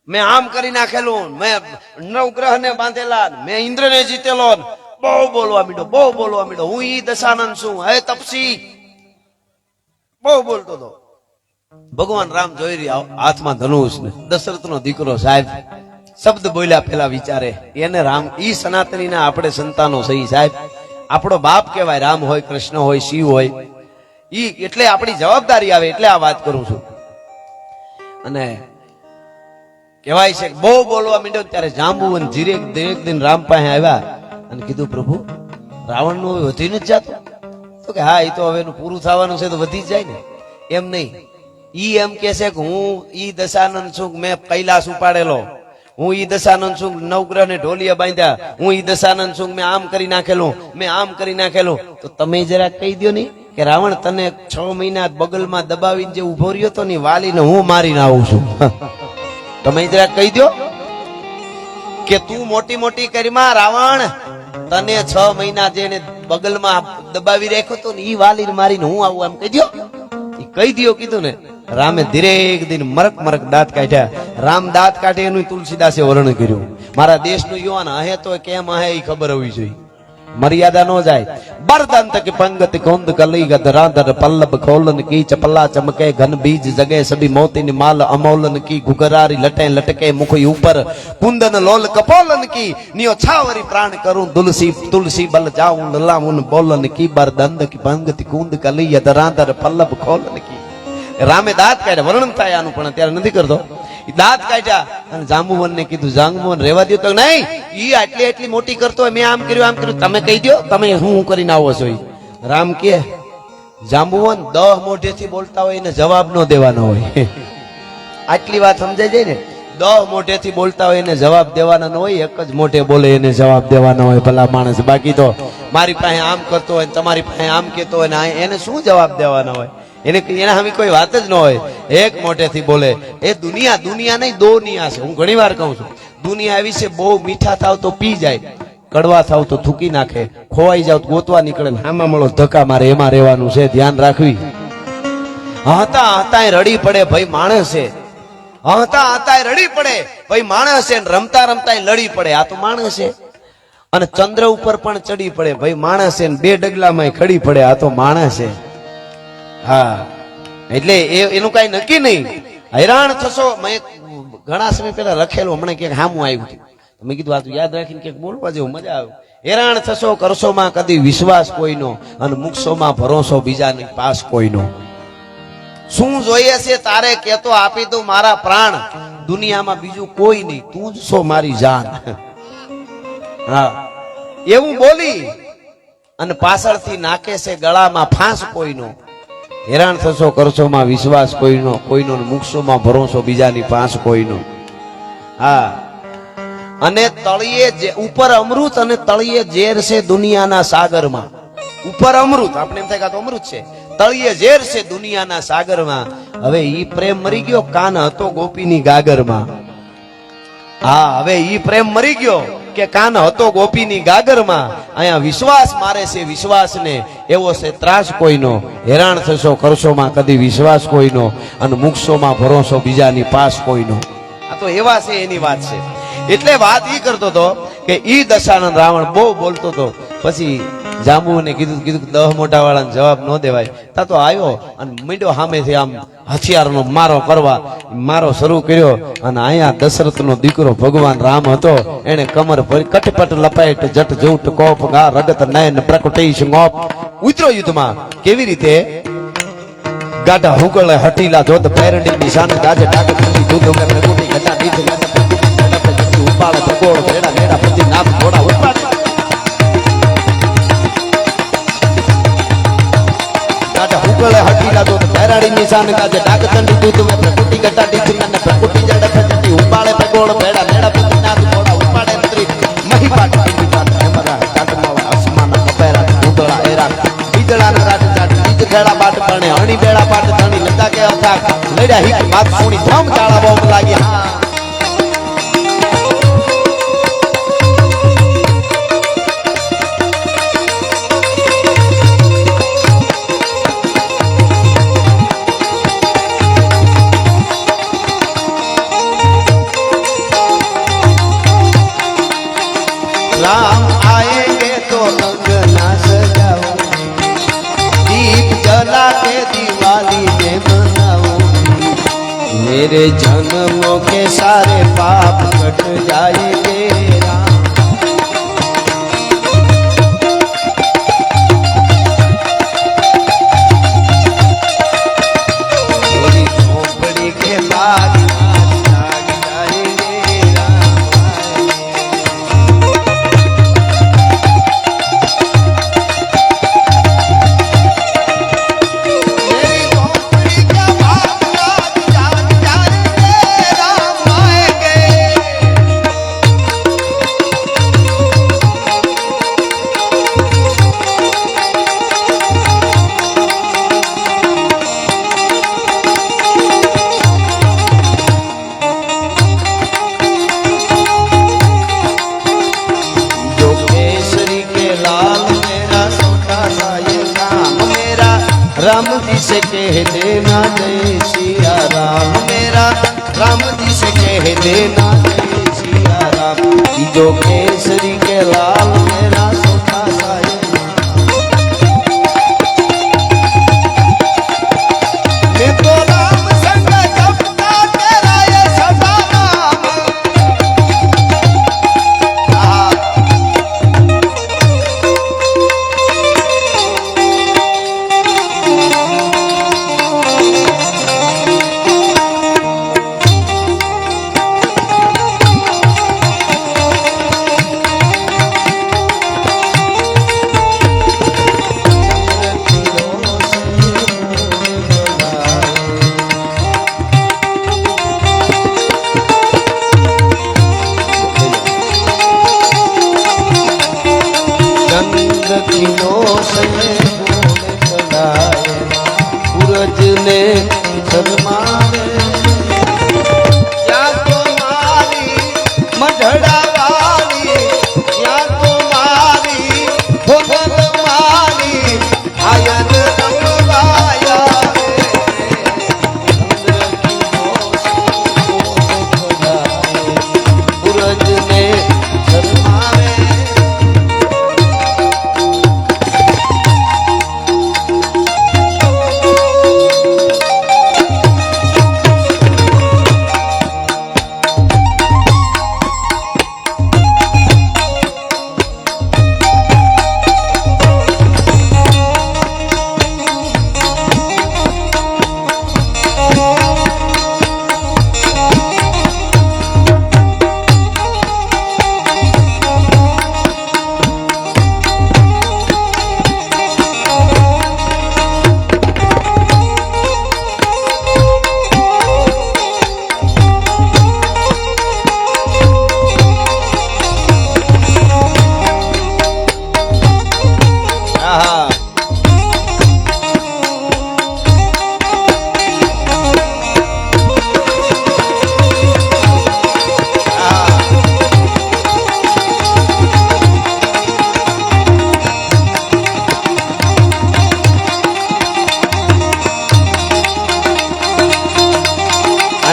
S1: મેં આમ કરી નાખેલું, મેં નવગ્રહ ને બાંધેલા, મેં ઇન્દ્ર ને જીતેલો. બહુ બોલવા માંડ્યો. હું ઈ દશાનંદ છું. હે તપસી, બહુ બોલતો હતો. ભગવાન રામ જોઈ રહ્યા હાથમાં ધનુષ ને દશરથ નો દીકરો. સાહેબ શબ્દ બોલ્યા પેલા વિચારે એને રામ. ઈ સનાતની ના આપણે સંતાનો સહી સાહેબ, આપણો બાપ કેવાય. રામ હોય, કૃષ્ણ હોય, શિવ હોય, ઈ એટલે આપણી જવાબદારી આવે. એટલે આ વાત કરું છું. અને કહેવાય છે બહુ બોલવા માંડ્યો ત્યારે જાંબુવન ધીરેક દિન રામ પાસે આવ્યા અને કીધું પ્રભુ રાવણ નું હવે વધી નથી જતું? તો કે હા, એ તો હવે પૂરું થવાનું છે તો વધી જ જાય ને. એમ નહીં, ઈ એમ કે છે કે હું ઈ દશાનંદ છું, મેં કૈલાસ ઉપાડેલો. હું ઈ દશાનંદ છું, નવગ્રહ ને ઢોલિયા બાંધ્યા. હું ઈ દશાનંદ છું, મેં આમ કરી નાખેલું, મેં આમ કરી નાખેલું. તો તમે જરા કહી દો નહીં, કે રાવણ તને 6 મહિના બગલમાં દબાવીને જે ઉભો રહ્યો તો ને વાલીને હું મારીને આવું છું. તમે જરા કહી દો કે તું મોટી મોટી કરીમાં રાવણ તને 6 મહિના જેને બગલમાં દબાવી રાખ્યો તો ને ઈ વાલીને મારીને હું આવું એમ કહી દો. કહી દો કીધું ને રામે ધીરે એક દિન મરક મરક દાંત કાઢ્યા. રામ દાંત કાઢે એનું તુલસીદાસે વર્ણન કર્યું. મારા દેશનું યુવાન હે તો કેમ હે એ ખબર હોવી જોઈએ, મર્યાદા નો જાય. બરદંત की पंगत कोंद कली गधराधर पल्लभ खोलन की चपला चमके घन बीज जगे सभी मोती माल अमोलन की घुघरारी लटे लटके मुख ऊपर कुंदन लोल कपोलन की नियो छावरी प्राण करूं तुलसी तुलसी बल जाऊं ललामुन बोलन की बरदंत की पंगत कोंद कली गधराधर पल्लभ खोलन की. રામે દાંત કાઢ્યા. વર્ણન થાય આનું પણ અત્યારે નથી કરતો. દાંત કાઢ્યા અને જાંબુવન ને કીધું જાંબુવન રેવા દો તો નહીં, ઈ આટલી એટલી મોટી કરતો હોય, મેં આમ કર્યું તમે કહી દો તમે હું કરીને આવો છો. રામ કે જાંબુવન 10 મોઢેથી બોલતા હોય એને જવાબ ન દેવાનો હોય. આટલી વાત સમજાય જાય ને, 10 મોઢેથી બોલતા હોય એને જવાબ દેવાના ન હોય, એક જ મોઢે બોલે એને જવાબ દેવાનો હોય ભલા માણસ. બાકી તો મારી પાસે આમ કરતો હોય તમારી પાસે આમ કેતો હોય ને એને શું જવાબ દેવાના હોય? એના હવે કોઈ વાત જ ન હોય, એક મોઢેથી બોલે. એ દુનિયા નહીં દોનિયા છે. હું ઘણી વાર કહું છું દુનિયા એવી છે, બહુ મીઠા થાવ તો પી જાય, કડવા થાવ તો થૂકી નાખે, ખોવાઈ જાવ તો ગોતવા નીકળે, હામાં મળો ધક્કા મારે, એમાં રહેવાનું છે. ધ્યાન રાખવી. હતા રડી પડે ભાઈ માણસ છે, હતા રડી પડે ભાઈ માણસ છે, રમતા રમતા લડી પડે આ તો માણસ છે. અને ચંદ્ર ઉપર પણ ચડી પડે ભાઈ માણસ છે, 2 ડગલામાં ખડી પડે આ તો માણસ છે. હા, એટલે એનું કઈ નક્કી નહીં. હેરાન થશો. મેં ઘણા સમય પહેલા લખેલું, હમણાં ક્યાંક હામું આવ્યું હતું, મેં કીધું આ તો યાદ રાખીને ક્યાંક બોલવા જેવું, મજા આવે. હેરાન થશો કરશોમાં કદી વિશ્વાસ કોઈનો, અને મૂકશોમાં ભરોસો બીજાની પાસ કોઈનો. શું જોઈએ છે તારે કેતો આપી દઉં મારા પ્રાણ, દુનિયામાં બીજું કોઈ નહીં, તું જ છો મારી જાન. હા, એવું બોલી અને પાછળથી નાખે છે ગળામાં ફાંસ કોઈનો. હેરાન થશો કરશોમાં વિશ્વાસ કોઈનો, મૂકશોમાં ભરોસો બીજાની પાસ કોઈનો. હા, અને તળિયે ઉપર અમૃત અને તળિયે ઝેર છે દુનિયાના સાગરમાં. ઉપર અમૃત આપણે એમ થાય કે તો અમૃત છે, તળિયે ઝેર છે દુનિયાના સાગરમાં. હવે ઈ પ્રેમ મરી ગયો, કાન હતો ગોપીની ગાગરમાં. હા, હવે ઈ પ્રેમ મરી ગયો કે કાન હતો ગોપીની ગાગરમાં. અહીંયા વિશ્વાસ મારે છે વિશ્વાસને, એવો છે ત્રાસ કોઈનો. હેરાન થશો કરશોમાં કદી વિશ્વાસ કોઈનો, અને મૂકશોમાં ભરોસો બીજાની પાસ કોઈનો. આ તો એવા છે એની વાત છે. એટલે વાત ઈ કરતો હતો કે ઈ દશાનંદ રાવણ બહુ બોલતો હતો. પછી જાંબુને કીધું 10 મોટા વાળાને જવાબ ન દેવાય. તા તો આવ્યો અને મીંડો સામેથી આમ હથિયારનો મારો કરવા મારો શરૂ કર્યો. અને અહીંયા દશરથનો દીકરો ભગવાન રામ હતો, એને કમર ભરી કટપટ લપાટ જટ જૂટ કોપ ગા રગત નયન પ્રકટી શંગોપ ઉતરો યુદ્ધમાં. કેવી રીતે? ગાઢા હુકળે હટીલા જોત પેરડી નિશાન ગાજે ટાક દૂધ મે પ્રકૃતિ ઘટા દીધ ઉપાળ પકોડ ભેડા ભેડા પ્રતિ નામ ઘોડા ઉપાડ હુકળે હટીલા જોત પેરડી નિશાન ગાજે ટાક ચંડી દૂધ મે પ્રકૃતિ ઘટા દીધ ને પ્રકૃતિ જડ ખજતી ઉપાળે પકોડ ભેડા ભેડા પ્રતિ નામ ઘોડા ઉપાડે મંત્રી મહીપાટ ટીવી પાટ હેમરા કાટમાં આસમાન કપેરા ઉદળા એરા બીજળાના રાજ જાટ બીજ ખેડા બાટ પરણે હણી બેડા પાટ ધણી લતા કે અથાક લડ્યા હિક માત સુણી ધમ ચાળા બોમ લાગ્યા. राम आएंगे तो अंगना सजाऊंगी, दीप जला के दिवाली में मनाऊंगी, मेरे जन्मों के सारे पाप कट जाएंगे. राम झोपड़ी के बाद राम जी से कह देना जय सिया राम, मेरा राम जी से कह देना जय सिया राम। जो केसरी के लाल मेरा सोता साया, मैं तो राम संग जपता तेरा ये सदा नाम। सूरज ने शर्मावे या तो मारी मझड़ा वाली, या तो मारी भोगल मारी आयन रंगवाया सूरज ने शर्मावे।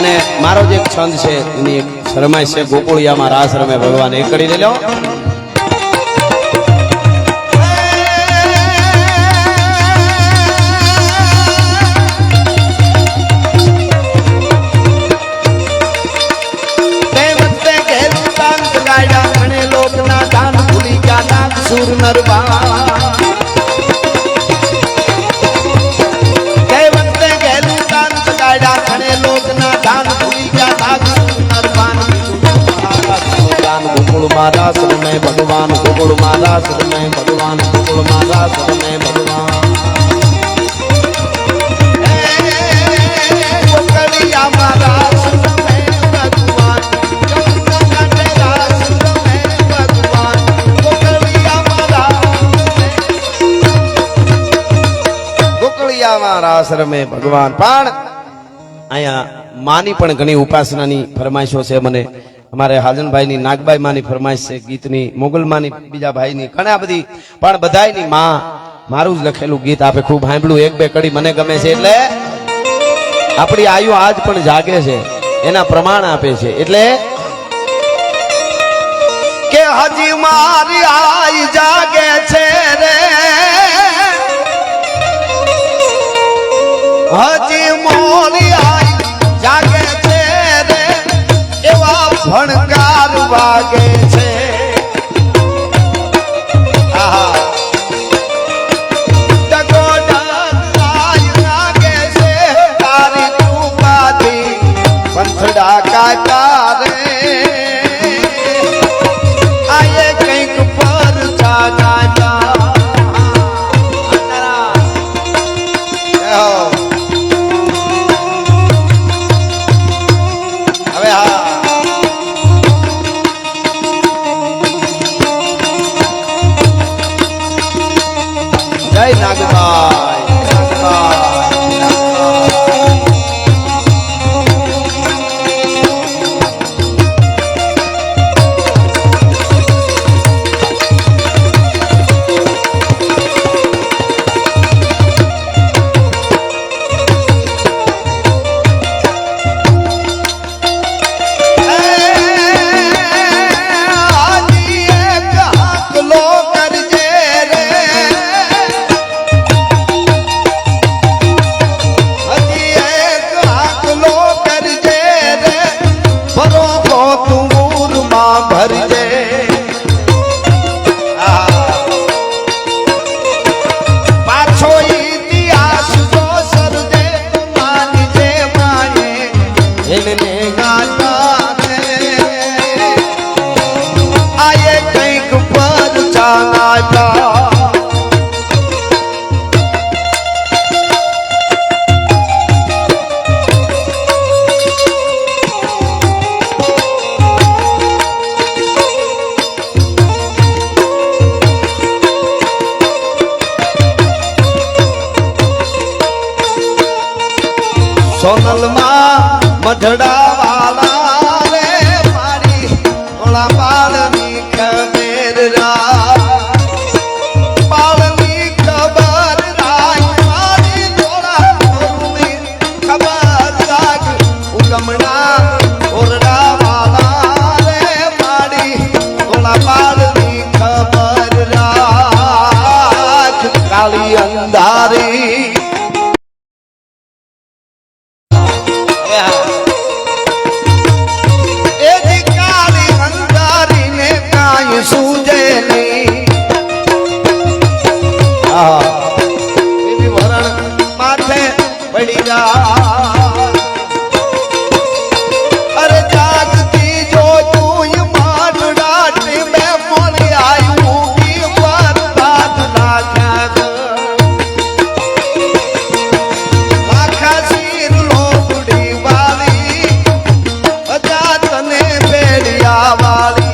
S1: અને મારો જે છંદ છે એની એક ફરમાઈશ છે, ગોકુળિયામાં રાસ રમે ભગવાન, એ કરી લેલો। સુર નરવા रास में भगवान, गोकुल रास में भगवान, गोकुल रास में भगवान। गोकलिया रास में भगवान, रास में भगवान, गोकलिया रास में भगवान। पण अहिया मानी पण घणी उपासनानी फरमाइशो छे। मने અમારે હાજનભાઈની નાગબાઈ માની ફરમાઈશ છે, ગીતની મોગલમાની, બીજા ભાઈની ઘણા બધી, પણ બધાયની માં મારું જ લખેલું ગીત આપે ખૂબ સાંભળ્યું, એક બે કડી મને ગમે છે, એટલે આપણી આયુ આજ પણ જાગે છે એના પ્રમાણ આપે છે। એટલે કે હજી મારી આઈ જાગે છે રે, હજી મોરી આઈ જાગે છે રે, એવા ભણકાર વાગે છે। તારી કૃપાથી પંથડા કાકા રે, આયે કંઈક પર જાગા હવે હા જય નાગભાઈ, સોનલમાં મઢડા વાલા રે મારી ઓલા પાલની ખબર પાલની ખબર રાખ મારી ઓલા પાલની ખબર રાખ ઉગમણા ઓરડા વાલા રે મારી ઓલા પાલની ખબર રાખ કાલી અંધારી सूझे नहीं वरण माथे पड़ी जा अरे जागती जो तू मार डाट में मोड़ आई होगी बर्बाद लाखा सिर लोबड़ी वाली अजात ने बेड़िया वाली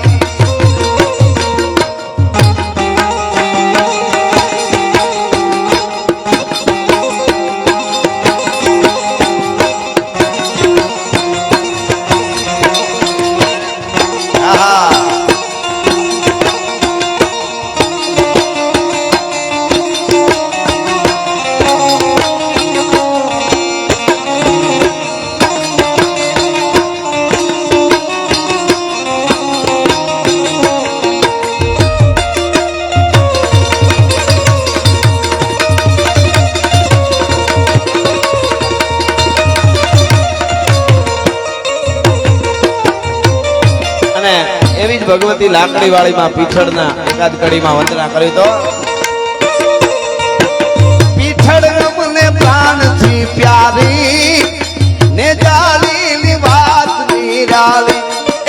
S1: ભગવતી લાકડી વાળી માં પીઠળ ના એકાદ કડી માં વંદના કરી તો પીઠળ રમને પ્રાણ થી પ્યારી ને જાલી ની વાત નિરાલી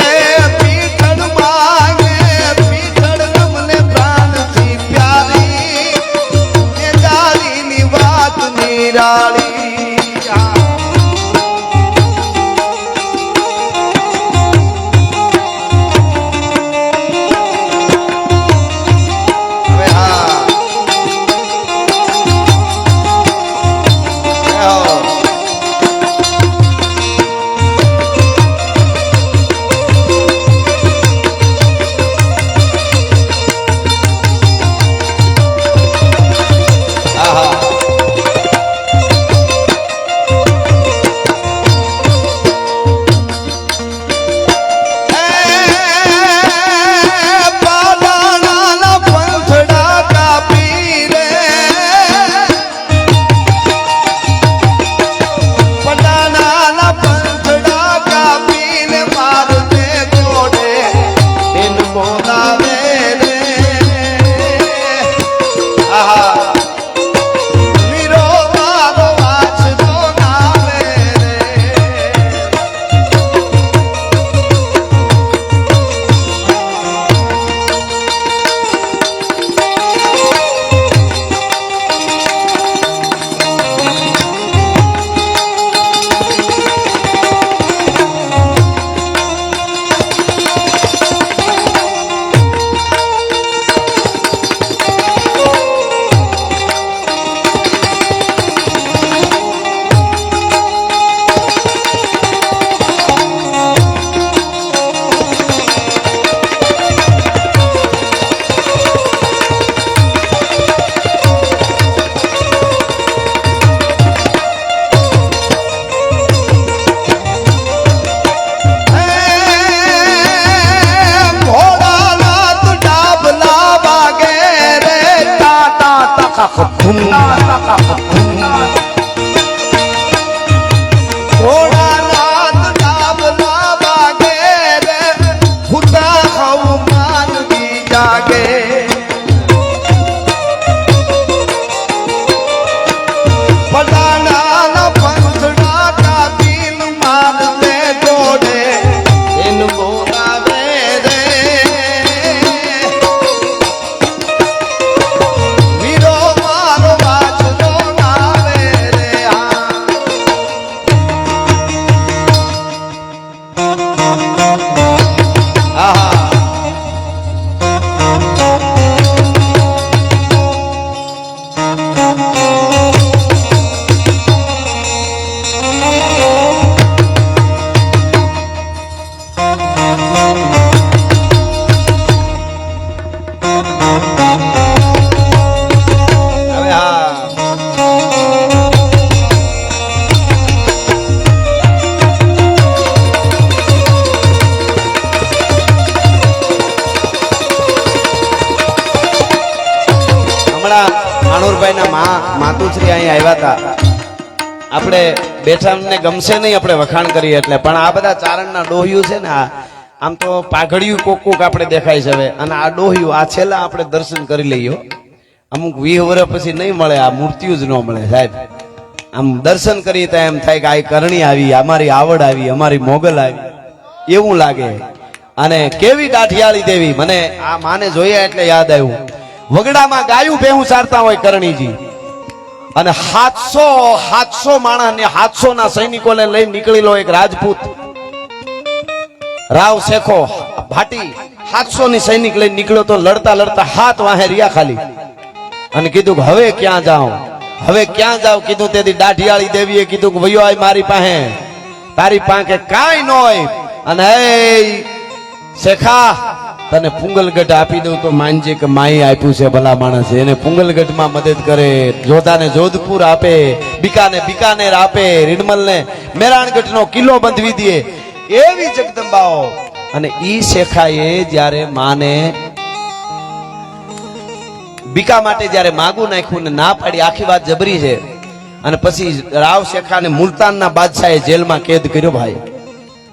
S1: એ પીઠળ માંગે પીઠળ રમને પ્રાણ થી પ્યારી ને જાલી ની વાત નિરાલી વીરો મારો હમણાં આણુરભાઈના માતુશ્રી અહીં આવ્યા હતા. આપણે બેઠા ને ગમશે નહીં આપણે વખાણ કરીએ એટલે, પણ આ બધા ચારણના ડોહિયું છે ને, આમ તો પાઘડિયું કોક કોક આપણે દેખાય છે હવે, અને આ ડોહિયું આ છેલ્લા આપણે દર્શન કરી લઈએ. અમુક 20 વર્ષ પછી નહીં મળે, આ મૂર્તિઓ જ ન મળે સાહેબ. આમ દર્શન કરીએ તો એમ થાય કે આ કરણી આવી, અમારી આવડ આવી, અમારી મોગલ આવી, એવું લાગે. અને કેવી દાઢિયાળી દેવી, મને આ માને જોયા એટલે યાદ આવ્યું. વગડામાં ગાયું ભેહું ચારતા હોય કરણીજી, અને 700 માણસ ને 700 ના સૈનિકોને લઈને નીકળેલો એક રાજપૂત રાવ શેખો ભાટી 700 ની સૈનિક લઈને નીકળ્યો તો લડતા લડતા હાથ વાહે રહ્યા ખાલી. અને કીધું કે હવે ક્યાં જાઉં, હવે ક્યાં જાઉં? કીધું તેથી દાઢિયાળી દેવીએ કીધું કે વયો આય મારી પાસે, તારી પાસે કાંઈ ન હોય, અને એ શેખા તને પુંગલગઢ આપી દઉં તો માનજે કે માઈ આપ્યું છે ભલા માણસ. એને પુંગલગઢમાં મદદ કરે, જોધાને જોધપુર આપે, બીકાને બીકાનેર આપે, રીડમલને મેરાણગઢનો કિલ્લો બંધવી દે, એવી જગદંબાઓ. અને ઈ શેખાએ જ્યારે માને બીકા માટે જ્યારે માગું નાખ્યું ને ના પાડી, આખી વાત જબરી છે. અને પછી રાવ શેખાને મુલતાનના બાદશાહે જેલમાં કેદ કર્યો ભાઈ,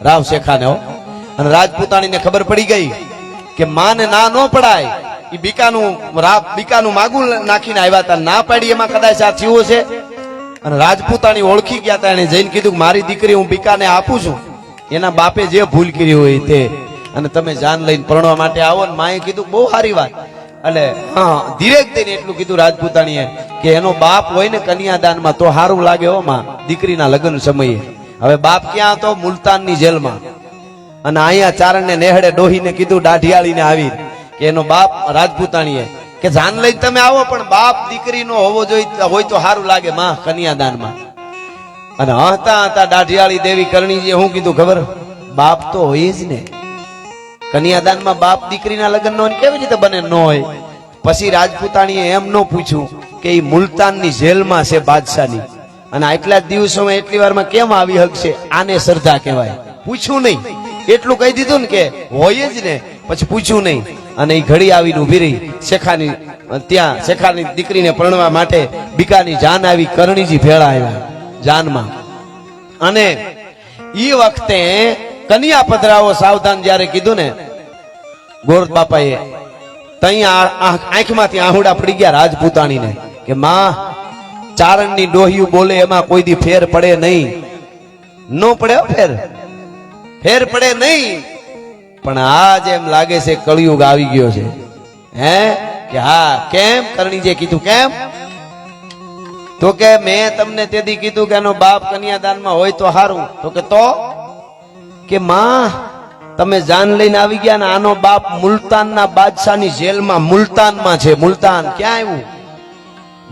S1: રાવ શેખાને. અને રાજપૂતાણીને ખબર પડી ગઈ કે માને ના ન પડાય, એ બીકાનું માગું નાખીને આવ્યા હતા, ના પાડી એમાં કદાચ આ થયું છે. અને રાજપૂતાણી ઓળખી ગયા હતા, એને જઈને કીધું મારી દીકરી હું બીકાને આપું છું, એના બાપે જે ભૂલ કરી હોય તે, અને તમે જાન લઈને પરણવા માટે આવો. ને માએ કીધું બહુ સારી વાત. એટલે હા ધીરે દઈને એટલું કીધું રાજપૂતાણીએ કે એનો બાપ હોય ને કન્યાદાનમાં તો સારું લાગે હો માં, દીકરીના લગ્ન સમયે. હવે બાપ ક્યાં હતો? મુલતાનની જેલમાં. અને અહીંયા ચારણને નેહડે ડોહીને કીધું, દાઢિયાળીને આવી કે એનો બાપ રાજપૂતાણીએ કે જાન લઈને તમે આવો, પણ બાપ દીકરીનો હોવો જોઈએ હોય તો સારું લાગે માં કન્યાદાનમાં. અને હતા હતા દાઢિયાળી દેવી કરણીજીએ શું કીધું ખબર? બાપ તો હોય જ ને, કન્યાદાનમાં બાપ દીકરીના લગ્ન નો કેવી રીતે બને? ન હોય. પછી રાજપૂતાણીએ એમ ન પૂછ્યું કે એ મુલતાનની જેલમાં છે બાદશાહની, અને આટલા જ દિવસોમાં એટલી વારમાં કેમ આવી શકશે? આને શ્રદ્ધા કહેવાય. પૂછ્યું નહીં, એટલું કહી દીધું ને કે હોય જ ને, પછી પૂછ્યું નહીં. અને એ ઘડી આવીને ઉભી રહી શેખાની ત્યાં, શેખાની દીકરીને પરણવા માટે બીકાની જાન આવી, કરણીજી ભેળા આવ્યા જાનમાં. અને ઈ વખતે કન્યા પધરાવો સાવધાન જ્યારે કીધું ને ગોરખ બાપાએ, તઈ આંખમાંથી આહુડા પડી ગયા રાજપૂતાણીને કે માં ચારણની ડોહિયું બોલે એમાં કોઈ દી ફેર પડે નહીં. નો પડે ફેર પડે નહીં. પણ આજ એમ લાગે છે કળિયુગ આવી ગયો છે. હે કે હા કેમ? કરણીજીએ કીધું કેમ? તો કે મેં તમને તેથી કીધું કે એનો બાપ કન્યાદાનમાં હોય તો સારું. તો કે તો કે માં તમે જાન લઈને આવી ગયા ને, આનો બાપ મુલતાનના બાદશાહની જેલમાં, મુલતાનમાં છે. મુલતાન ક્યાં આવ્યું?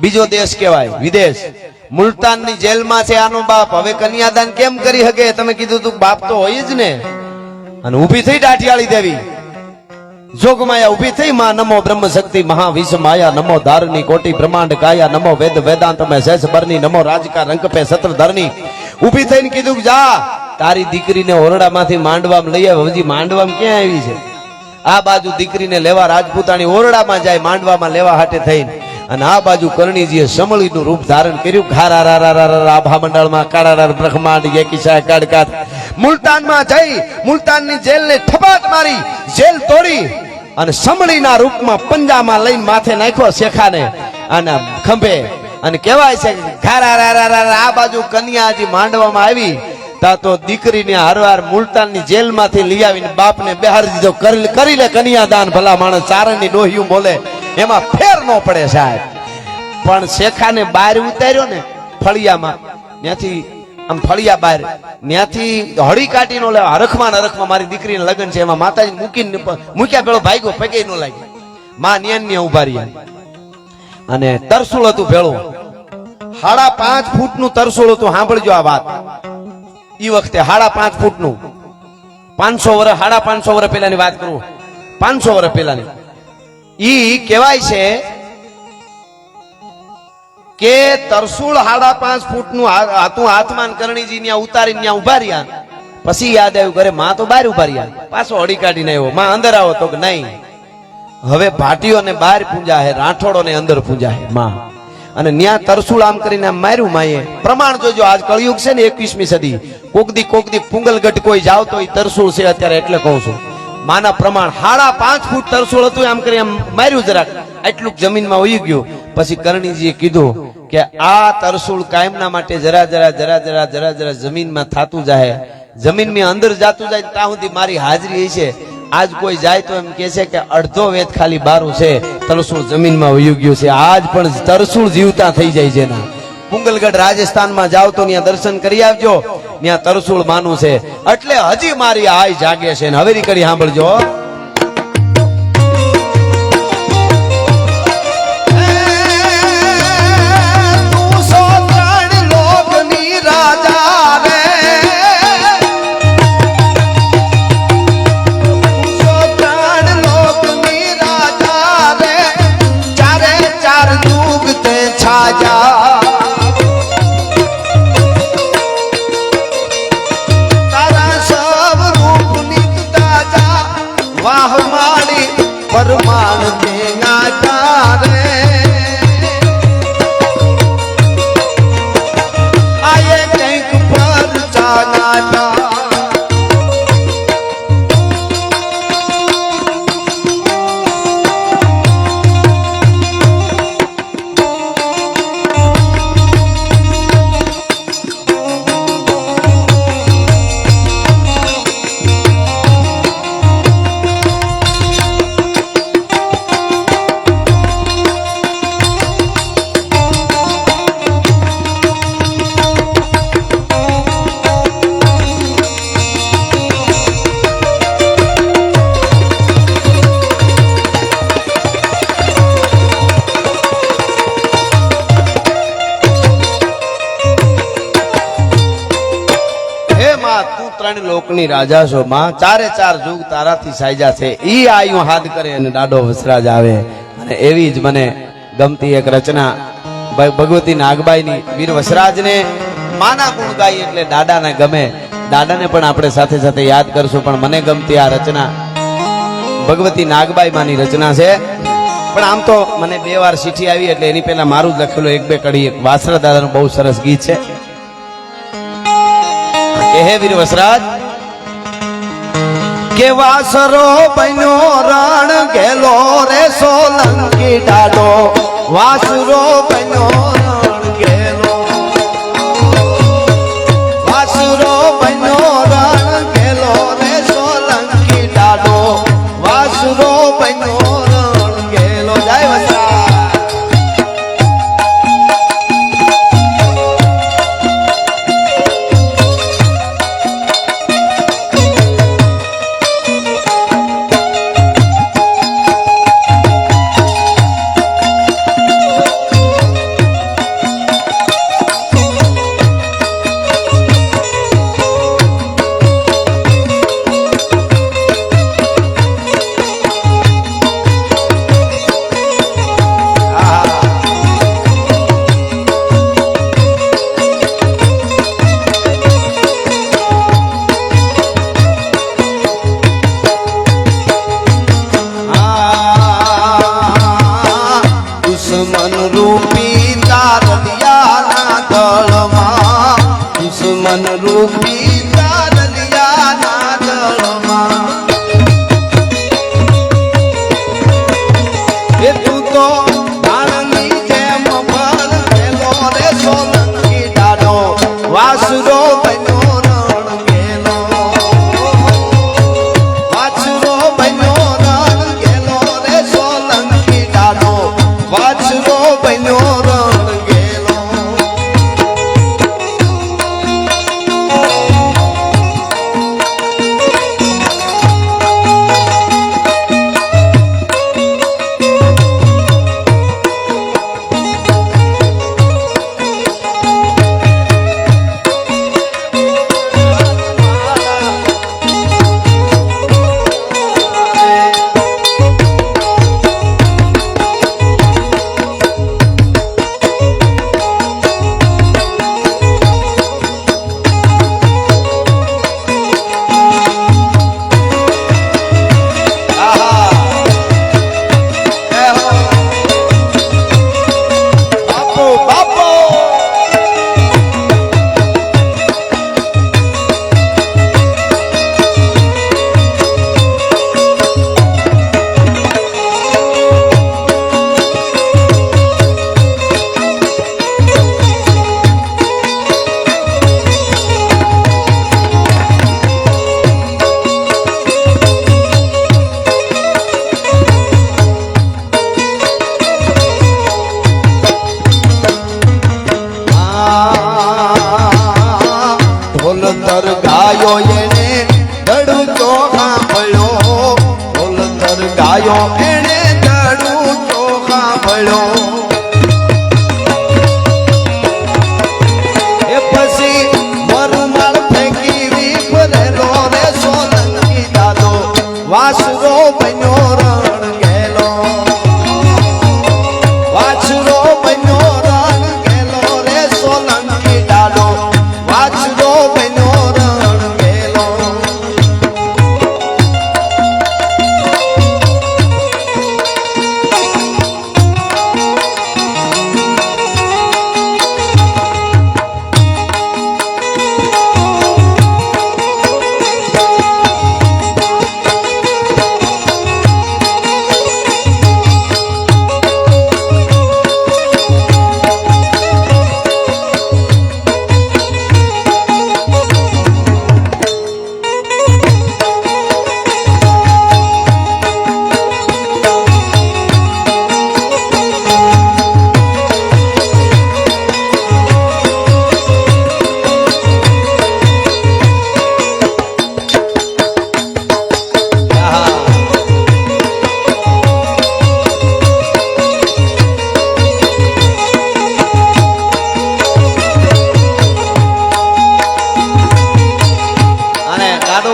S1: બીજો દેશ કહેવાય, વિદેશ. મુલતાનની જેલમાં છે આનો બાપ. હવે કન્યાદાન કેમ કરી શકે? તમે કીધું તું બાપ તો હોય જ ને. અને ઊભી થઈ દાઢિયાળી દેવી, જોગમાયા ઊભી થઈ. માં નમો બ્રહ્મ શક્તિ મહાવિશ્વ માયા, નમો ધારની કોટી બ્રહ્માંડ કાયા, નમો વેદ વેદાંત મેં શેષ બરની, નમો રાજકા રંક પે સત્રધરની. ઊભી થઈને કીધું કે જા તારી દીકરીને ઓરડામાંથી માંડવામાં લઈ આવે. હજી માંડવામાં ક્યાં આવી છે? આ બાજુ દીકરીને લેવા રાજપૂતાણી ઓરડામાં જાય, માંડવામાં લેવા હાટે થઈને. અને આ બાજુ કરણીજીએ સમળીનું રૂપ ધારણ કર્યું. આભા મંડળમાં કાળારાર બ્રહ્માંડ એકીશાય કાડકાત. મુલતાનમાં જઈ મુલતાનની જેલને ઠપાટ મારી, જેલ તોડી અને સમળીના રૂપમાં પંજામાં લઈને માથે નાખ્યો શેખાને અને ખંભે. અને કહેવાય છે આ બાજુ કન્યા હજી માંડવામાં આવી તા તો દીકરીને હરવાર મુલતાનની જેલમાંથી લઈ આવીને બાપને બેહારી દીધો. કરી લે કન્યાદાન ભલા માણસ. ચારણની ડોહિયું બોલે એમાં ફેર ન પડે સાહેબ. પણ શેખાને બહાર ઉતાર્યો ને ફળિયામાં, ત્યાંથી આમ ફળિયા બહાર, ત્યાંથી હળી કાઢી નો લેવા. હરખમાં હરખમાં મારી દીકરીને લગ્ન છે એમાં માતાજી મૂક્યા પેલો ભાગ્યો પગે નો લાગ્યો. માં ન્યાન્ય ઉભા રહ્યા. અને તરસુળ હતું ભેળું, 5.5 ફૂટનું તરસુળ હતું. સાંભળજો આ વાત. ઈ વખતે 5.5 ફૂટનું, 500 વર્ષ 550 વર્ષ પહેલાની વાત કરું, 500 વર્ષ પહેલાની. ઈ કહેવાય છે કે તરસુળ 5.5 ફૂટનું હતું. હાથમાન કરણીજી ત્યાં ઉતારીને ત્યાં ઉભા રહ્યા. પછી યાદ આવ્યું ઘરે માં તો બહાર ઉભા રહ્યા. પાછો હળી કાઢીને આવ્યો, માં અંદર આવો. તો કે નહીં, હવે ભાટીઓને બહાર પૂંજા હે, રાઠોડોને અંદર પૂંજા હે માં. અને ન્યા તરસુળ આમ કરીને આમ માર્યું માએ. પ્રમાણ જોજો, આજ કળિયુગ છે ને 21મી સદી, કોકદી પુંગલગઢ કોઈ જાવ તો એ તરસુળ છે અત્યારે, એટલે કહું છું. માના પ્રમાણ 5.5 ફૂટ તરસુળ હતું, આમ કરી આમ માર્યું જરાક, એટલું જમીનમાં ઉઈ ગયું. પછી કરણીજીએ કીધું કે આ તરસુળ કાયમના માટે જરા જરા જમીનમાં થાતું જાય, જમીનમાં અંદર જાતું જાય ત્યાં સુધી મારી હાજરી છે. આજ કોઈ જાય તો એમ કે છે કે અડધો વેત ખાલી બારું છે, તરસુળ જમીનમાં વયું ગયું છે. આજ પણ તરસુળ જીવતા થઈ જાય છે. ના પુંગલગઢ રાજસ્થાનમાં જાવ તો ત્યાં દર્શન કરી આવજો, ત્યાં તરસુળ માનું છે. એટલે હજી મારી આય જાગે છે. ને હવેરી કરી સાંભળજો.
S2: પરમાણ દેના તારે આયે કંઈક પર ચાના
S1: ત્રણ લોકની રાજા છો માં, 4 યુગ તારાથી સાયજા છે. ઈ આયુ હાથ કરે અને દાડો વસરાજ આવે. અને એવી જ મને ગમતી એક રચના ભગવતી નાગબાઈની, વીર વસરાજને માના ગુણ ગાય એટલે દાદાને ગમે. દાદાને પણ આપણે સાથે સાથે યાદ કરશું. પણ મને ગમતી આ રચના ભગવતી નાગબાઈ માની રચના છે. પણ આમ તો મને 2 વાર ચીઠી આવી એટલે એની પહેલા મારું જ લખેલું 1-2 કડી એક વાસરા દાદાનું બહુ સરસ ગીત છે કે હે વીર વસરાજ
S2: કે વાસરો બન્યો રણ ગેલો રે સોલંકી ડાડો, વાસરો બન્યો રણ ગેલો, વાસરો બન્યો રણ ગેલો રે સોલંકી ડાડો, વાસરો બન્યો રણ ગેલો. જય વસરાજ. દુશ્મન રૂપી તારલિયાના દળમાં, દુશ્મન રૂપી તારલિયાના દળમાં એ તું તો બાણની જેમ ભરેલો રે સોલંકી ડાડો, વાસરો બન્યો રણ ગેલો, વાસરો બન્યો રણ ગેલો રે સોલંકી ડાડો, વાસરો બન્યો રણ ગેલો. એ પછી મરુમાળ ફેંકી વીખ રેલો રે સોલંકી દાદો વાસરો બન્યો રણ ગેલો વાછરો બન્યો રણ ગેલો રે સોલંકી દાદો વાછરો બન્યો રણ ગેલો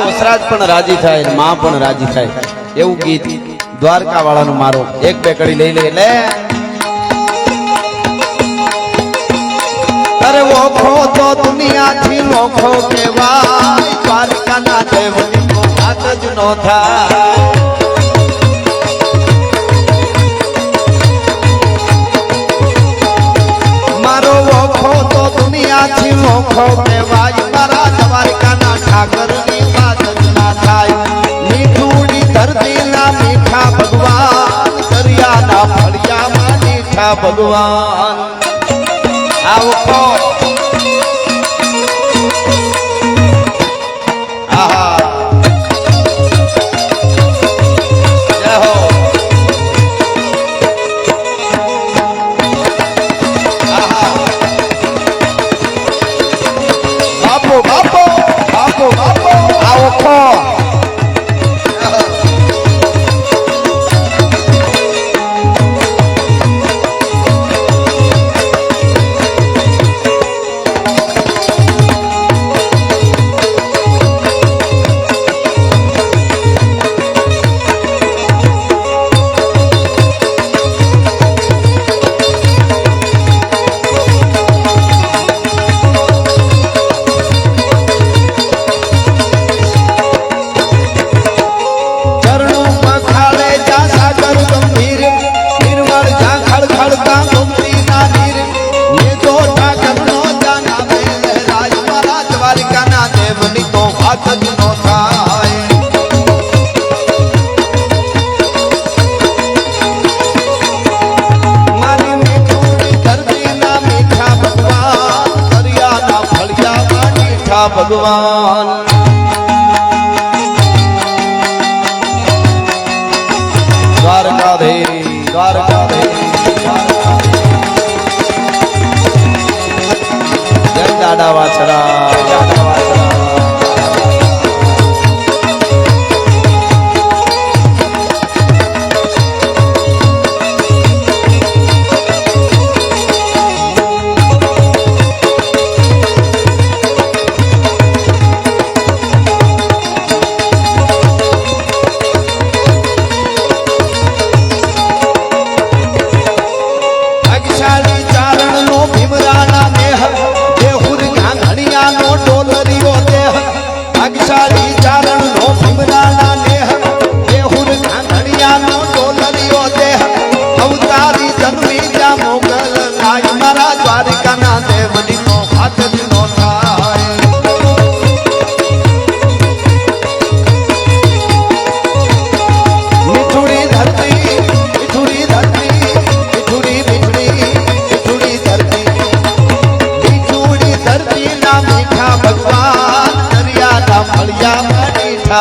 S1: વસરાજ પણ રાજી થાય ને માં પણ રાજી થાય એવું ગીત દ્વારકા વાળાનું મારો એક બે કડી લઈ લે એટલે
S2: અરે ઓખો તો દુનિયાથી નોખો કહેવાય દ્વારકાના દેવની તો વાત જ નો થાય મારો ઓખો તો દુનિયાથી નોખો કહેવાય મારા દ્વારકાના ઠાકરની વાત જ ના થાય મીઠુડી ધરતીના મીઠા ભગવાન દરિયાના ફળિયામાં મીઠા ભગવાન આવો આહા જય હો આહા બાપો બાપો બાપો બાપો આવો ખો ભગવાન દ્વારકાધીશ દ્વારકાધીશ જય દાદા વાછરા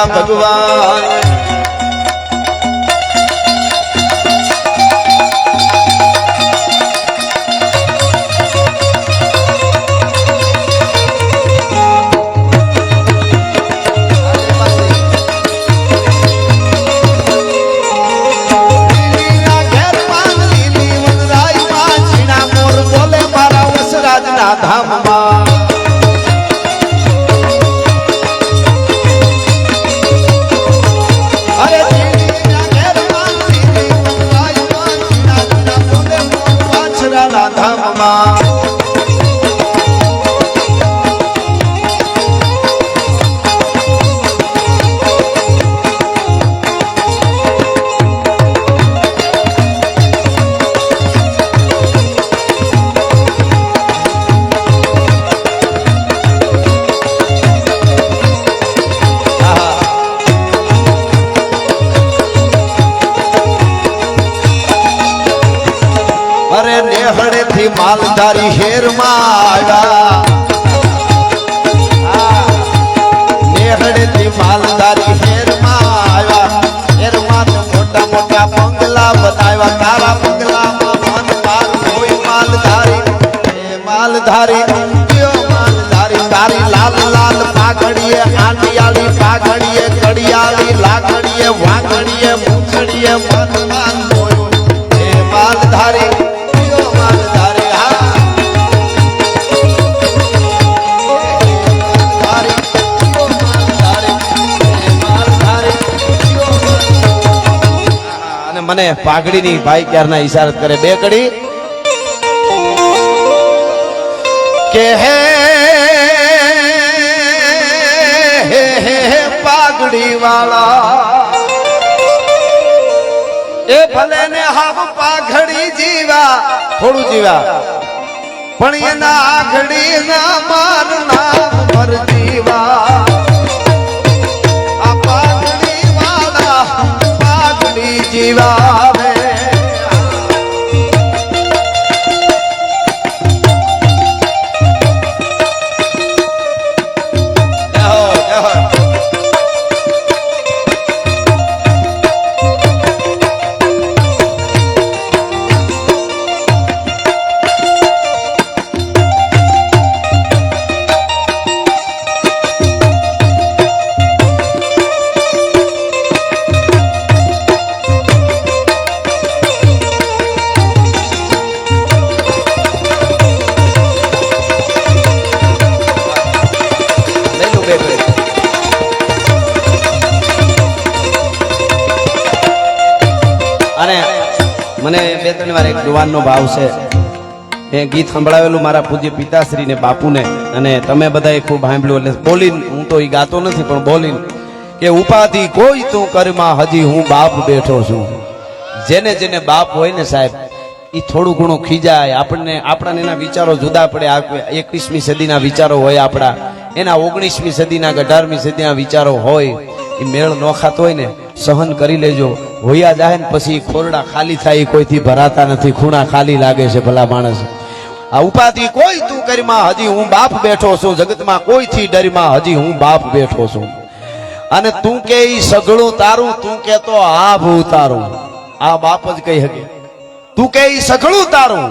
S2: ભગવાન ના ધામમાં અરે જીના ઘેરમાં જીની મંગાઈમાં જીના જીના બોલે મોર વાછરાના ધામમાં નેહડેથી માલધારી હેરમાં આવ્યા નેહડેથી માલધારી હેરમાં આવ્યા હેરમાં તો મોટા મોટા બંગલા બનાવ્યા તારા બંગલામાં મન માર કોઈ માલધારી એ માલધારી માલધારી તારી લાલ લાલ પાઘડીએ આંડિયાળી પાઘડીએ કડિયાળી લાકડીએ વાંગડીએ મૂછડીએ મન માન જોયું એ માલધારી મને પાઘડીની ભાઈ ક્યારના ઈશારત કરે બે કડી કે હે પાઘડી વાળા એ ભલે ને હાવ પાઘડી જીવા થોડું જીવા પણ એના આઘડી ના માર નામ પર જીવા આ પાઘડી વાળા પાઘડી જીવાવે મને બે ત્રણ વાર એક જુવાનનો ભાવ છે એ ગીત સંભળાવેલું મારા પૂજ્ય પિતાશ્રી ને બાપુને અને તમે બધાએ ખૂબ સાંભળ્યું એટલે બોલીને હું તો એ ગાતો નથી પણ બોલીને કે ઉપાધિ કોઈ તું કરમાં હજી હું બાપ બેઠો છું જેને જેને બાપ હોય ને સાહેબ એ થોડું ઘણું ખીજાય આપણને એના વિચારો જુદા પડે 21મી સદીના વિચારો હોય આપણા એના 19મી સદીના 18મી સદીના વિચારો હોય એ મેળ ન ખાતો હોય ને સહન કરી લેજો હોયા જાય ને પછી ખોરડા ખાલી થાય કોઈથી ભરાતા નથી ખૂણા ખાલી લાગે છે ભલા માણસ આ ઉપાધિ કોઈ તું કરીમાં હજી હું બાપ બેઠો છું જગતમાં કોઈથી ડરમાં હજી હું બાપ બેઠો છું અને તું કે ઈ સગળું તારું તું કે તો આભ ઉતારું આ બાપ જ કહી શકે તું કે ઈ સગળું તારું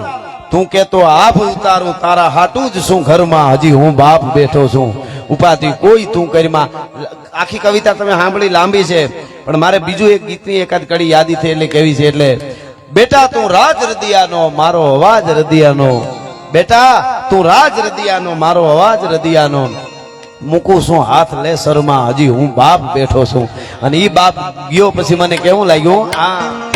S2: તું કે તો આભ ઉતારું તારા હાટું જ શું ઘરમાં હજી હું બાપ બેઠો છું ઉપાધિ કોઈ તું કરીમાં આખી કવિતા તમે સાંભળી લાંબી છે પણ મારે બીજું એક ગીતની એકાદ કડી યાદી થઈ એટલે કેવી છે એટલે બેટા તું રાજ રદિયાનો મારો અવાજ રદિયાનો બેટા તું રાજ રદિયાનો મારો અવાજ રદિયાનો મૂકું છું હાથ લે શરમાં હજી હું બાપ બેઠો છું અને ઈ બાપ ગયો પછી મને કેવું લાગ્યું આ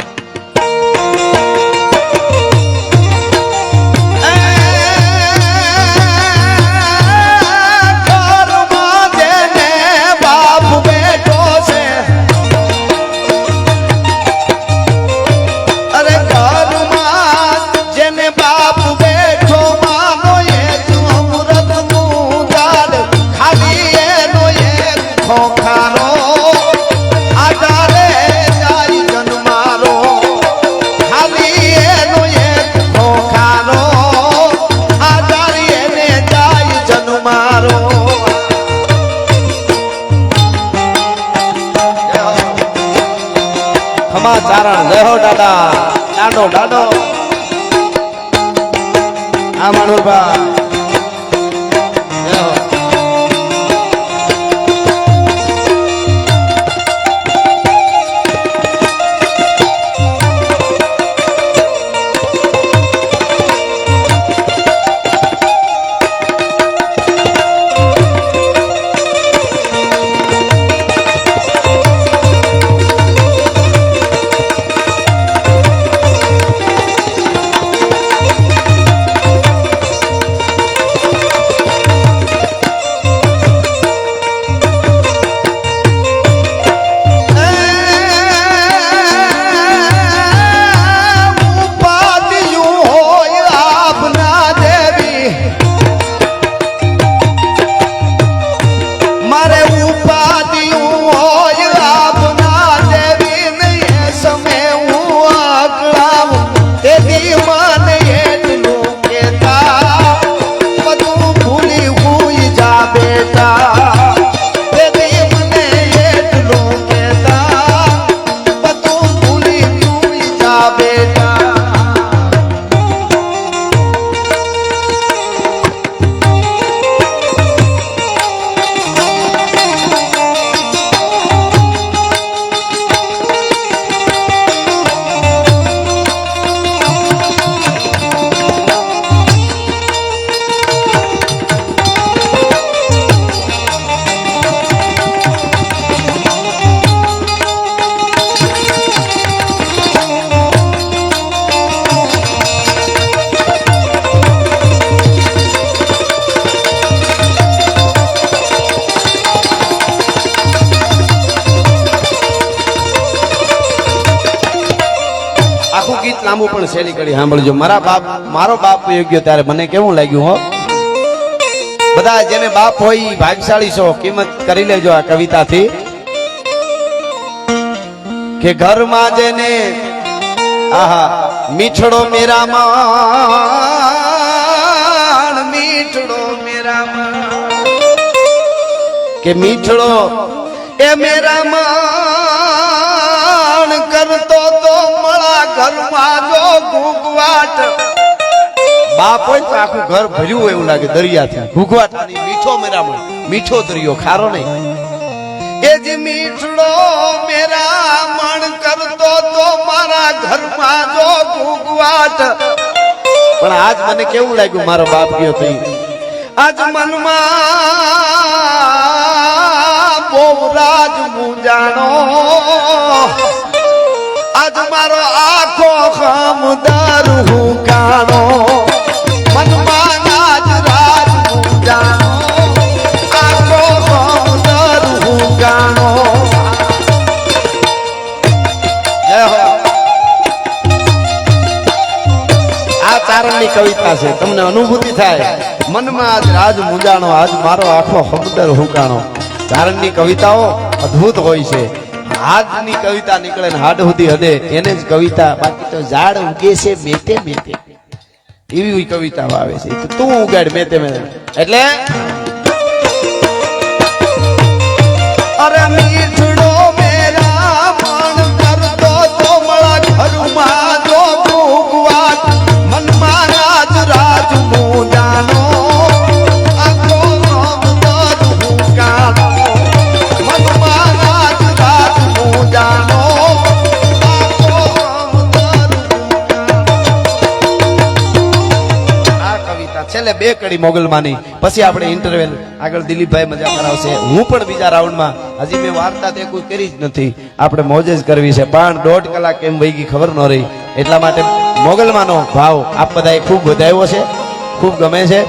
S2: ચારણ જય હો દાદા દાડો દાડો આ માણુરભાઈ લાંબુ પણ શેરી કરી સાંભળજો. મારો બાપ વયો ગયો ત્યારે મને કેવું લાગ્યું હો. બધા જેને બાપ હોય ઈ ભાગ્યશાળી છો. કિંમત કરી લેજો આ કવિતાથી કે ઘરમાં જેને આહા મીઠડો મેરા માણ, મીઠડો મેરા માણ, કે મીઠડો એ મેરા માણ કરતો તો મળા ઘરમાં જો ઘૂંઘવાટ. બાપ હોય તો આખું ઘર ભર્યું હોય એવું લાગે દરિયાથી. ઘૂંઘવાટ મીઠો મેરા માણ, મીઠો દરિયો, ખારો નહીં. એ જ મીઠડો મેરા મણ કરતો તો મારા ઘરમાં જો ઘૂંઘવાટ. પણ આજ મને કેવું લાગ્યું મારો બાપ ગયો તો આજ મનમાં બહુ રાજ મૂંઝાણો. આજ મારો આખો ખમદાર હું કાણો. મનમાં આજ રાજ મૂંઝાણો, આખો ખમદાર હું કાણો. જય હો. આ ચારણની કવિતા છે. તમને અનુભૂતિ થાય મનમાં આજ રાજ મૂંઝાણો, આજ મારો આખો હકદર હુકાણો. ચારણની કવિતાઓ અદ્ભુત હોય છે. હાડની કવિતા નીકળે ને હાડ સુધી હદે એને જ કવિતા. બાકી તો ઝાડ ઉગે છે મેતે મેતે એવી કવિતાઓ આવે છે. તું ઉગાડ મેતે મેતે એટલે અરે મીઠડો મેરા મન કરતો તો મળા ઘરમાં જો ઘૂંઘવાટ. મનમાં રાજ રાજ મૂંઝાણો, આખો ખમદર હુકાણો. મનમાં રાજ રાજ મૂંઝાણો, આખો ખમદર હુકાણો. આ કવિતા છેલ્લે બે કડી મોગલમાની. પછી આપણે ઇન્ટરવેલ આગળ દિલીપભાઈ મજા કરાવશે. હું પણ બીજા રાઉન્ડમાં હજી મેં વાર્તા તે કોઈ કરી જ નથી. આપણે મોજ જ કરવી છે. પણ 1.5 કલાક કેમ વહી ગઈ ખબર ન રહી. એટલા માટે મોગલમાનો ભાવ આપ બધાએ ખૂબ વધાવ્યો છે, ખૂબ ગમે છે.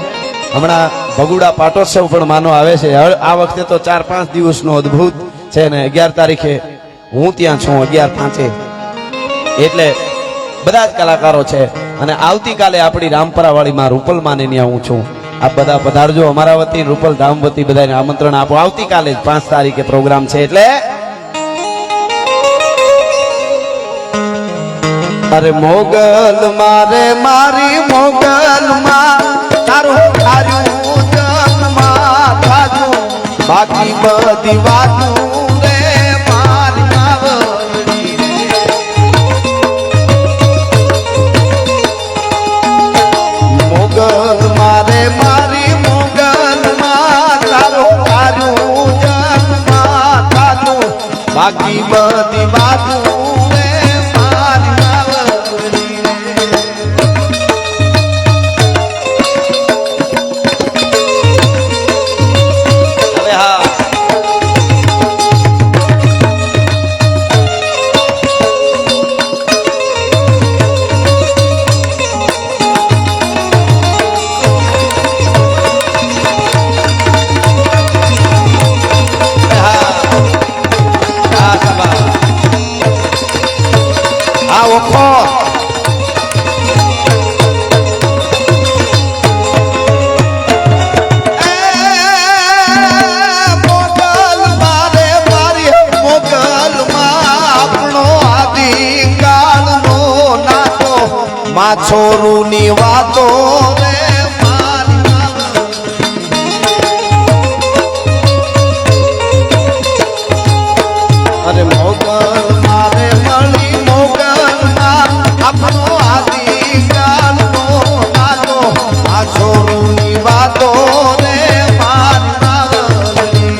S2: હમણાં ભગુડા પાટોત્સવ પણ માનો આવે છે. આ વખતે તો 4-5 દિવસનો અદ્ભુત છે ને 11 તારીખે હું ત્યાં છું, 11/5 એટલે બધા જ કલાકારો છે. અને આવતીકાલે આપણી રામપરાવાળીમાં રૂપલમાને ત્યાં હું છું. આપ બધા પધારજો. અમારા વતી રૂપલ ધામ વતી બધાને આમંત્રણ આપો. આવતીકાલે જ 5 તારીખે પ્રોગ્રામ છે. એટલે અરે મોગલ મારે મારી મોગલ માં તારું તારું જન્મમાં થાજું, બાકી બધી વાતું રે મારી માવડી રે. મોગલ મારે મારી મોગલ માં તારું તારું જન્મમાં થાજું, બાકી બધી વાતું રે મારી માવડી રે. હવે હા ઓખો મોગલ મારે મારી મોગલ માં આપણો આદિકાળનો નાતો માછોરુની વાતો રે મારી માવડી. અરે મોગલ મારે મળી આપણો આદિકાળનો નાતો માછોરુની વાતો રે મારી માવડી.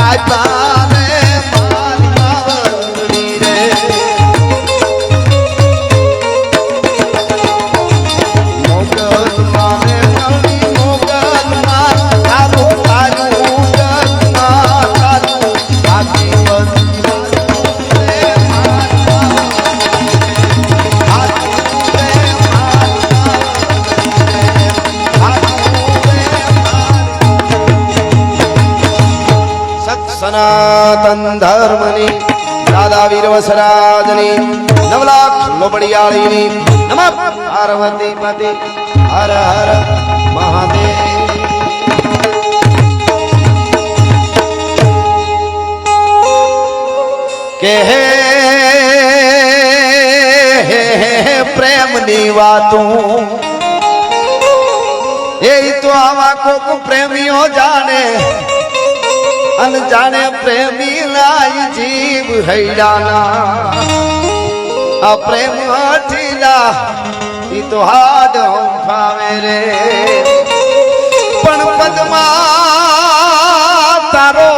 S2: કાયદાને મારી આવડી રે મોગલમાં ને મળી મોગલમાં તારું તારું જગમાં તારું આખી સનાતન ધર્મની દાદા વીર વસરાજની 9 લાખ લોબડિયાળીની નમઃ પાર્વતી પતિ હર હર મહાદેવ કે હે પ્રેમની વાતું એ તો આવા કોક પ્રેમીઓ જાણે અનજાણે પ્રેમી લાઈ જીવ હૈડાના આ પ્રેમ હઠીલા ઈ તો હાડ હંફાવે રે પણ પદમાં તારો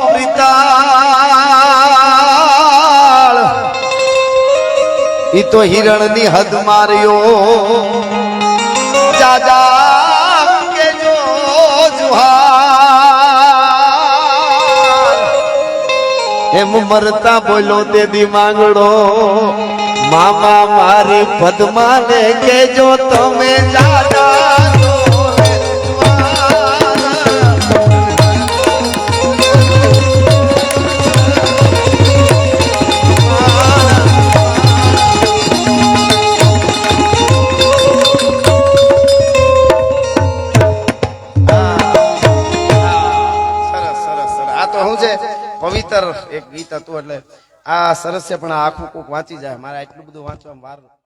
S2: પ્રિતાળ ઈ તો હિરણની હદ માર્યો જાજા કે જો જુહાર એમ મરતા બોલો તે દી માંગડો મામા મારી પદ્માને કેજો તમે જાજા પવિત્ર એક ગીત હતું એટલે આ સરસ છે પણ આ આખું કોક વાંચી જાય મારે એટલું બધું વાંચવામાં વાર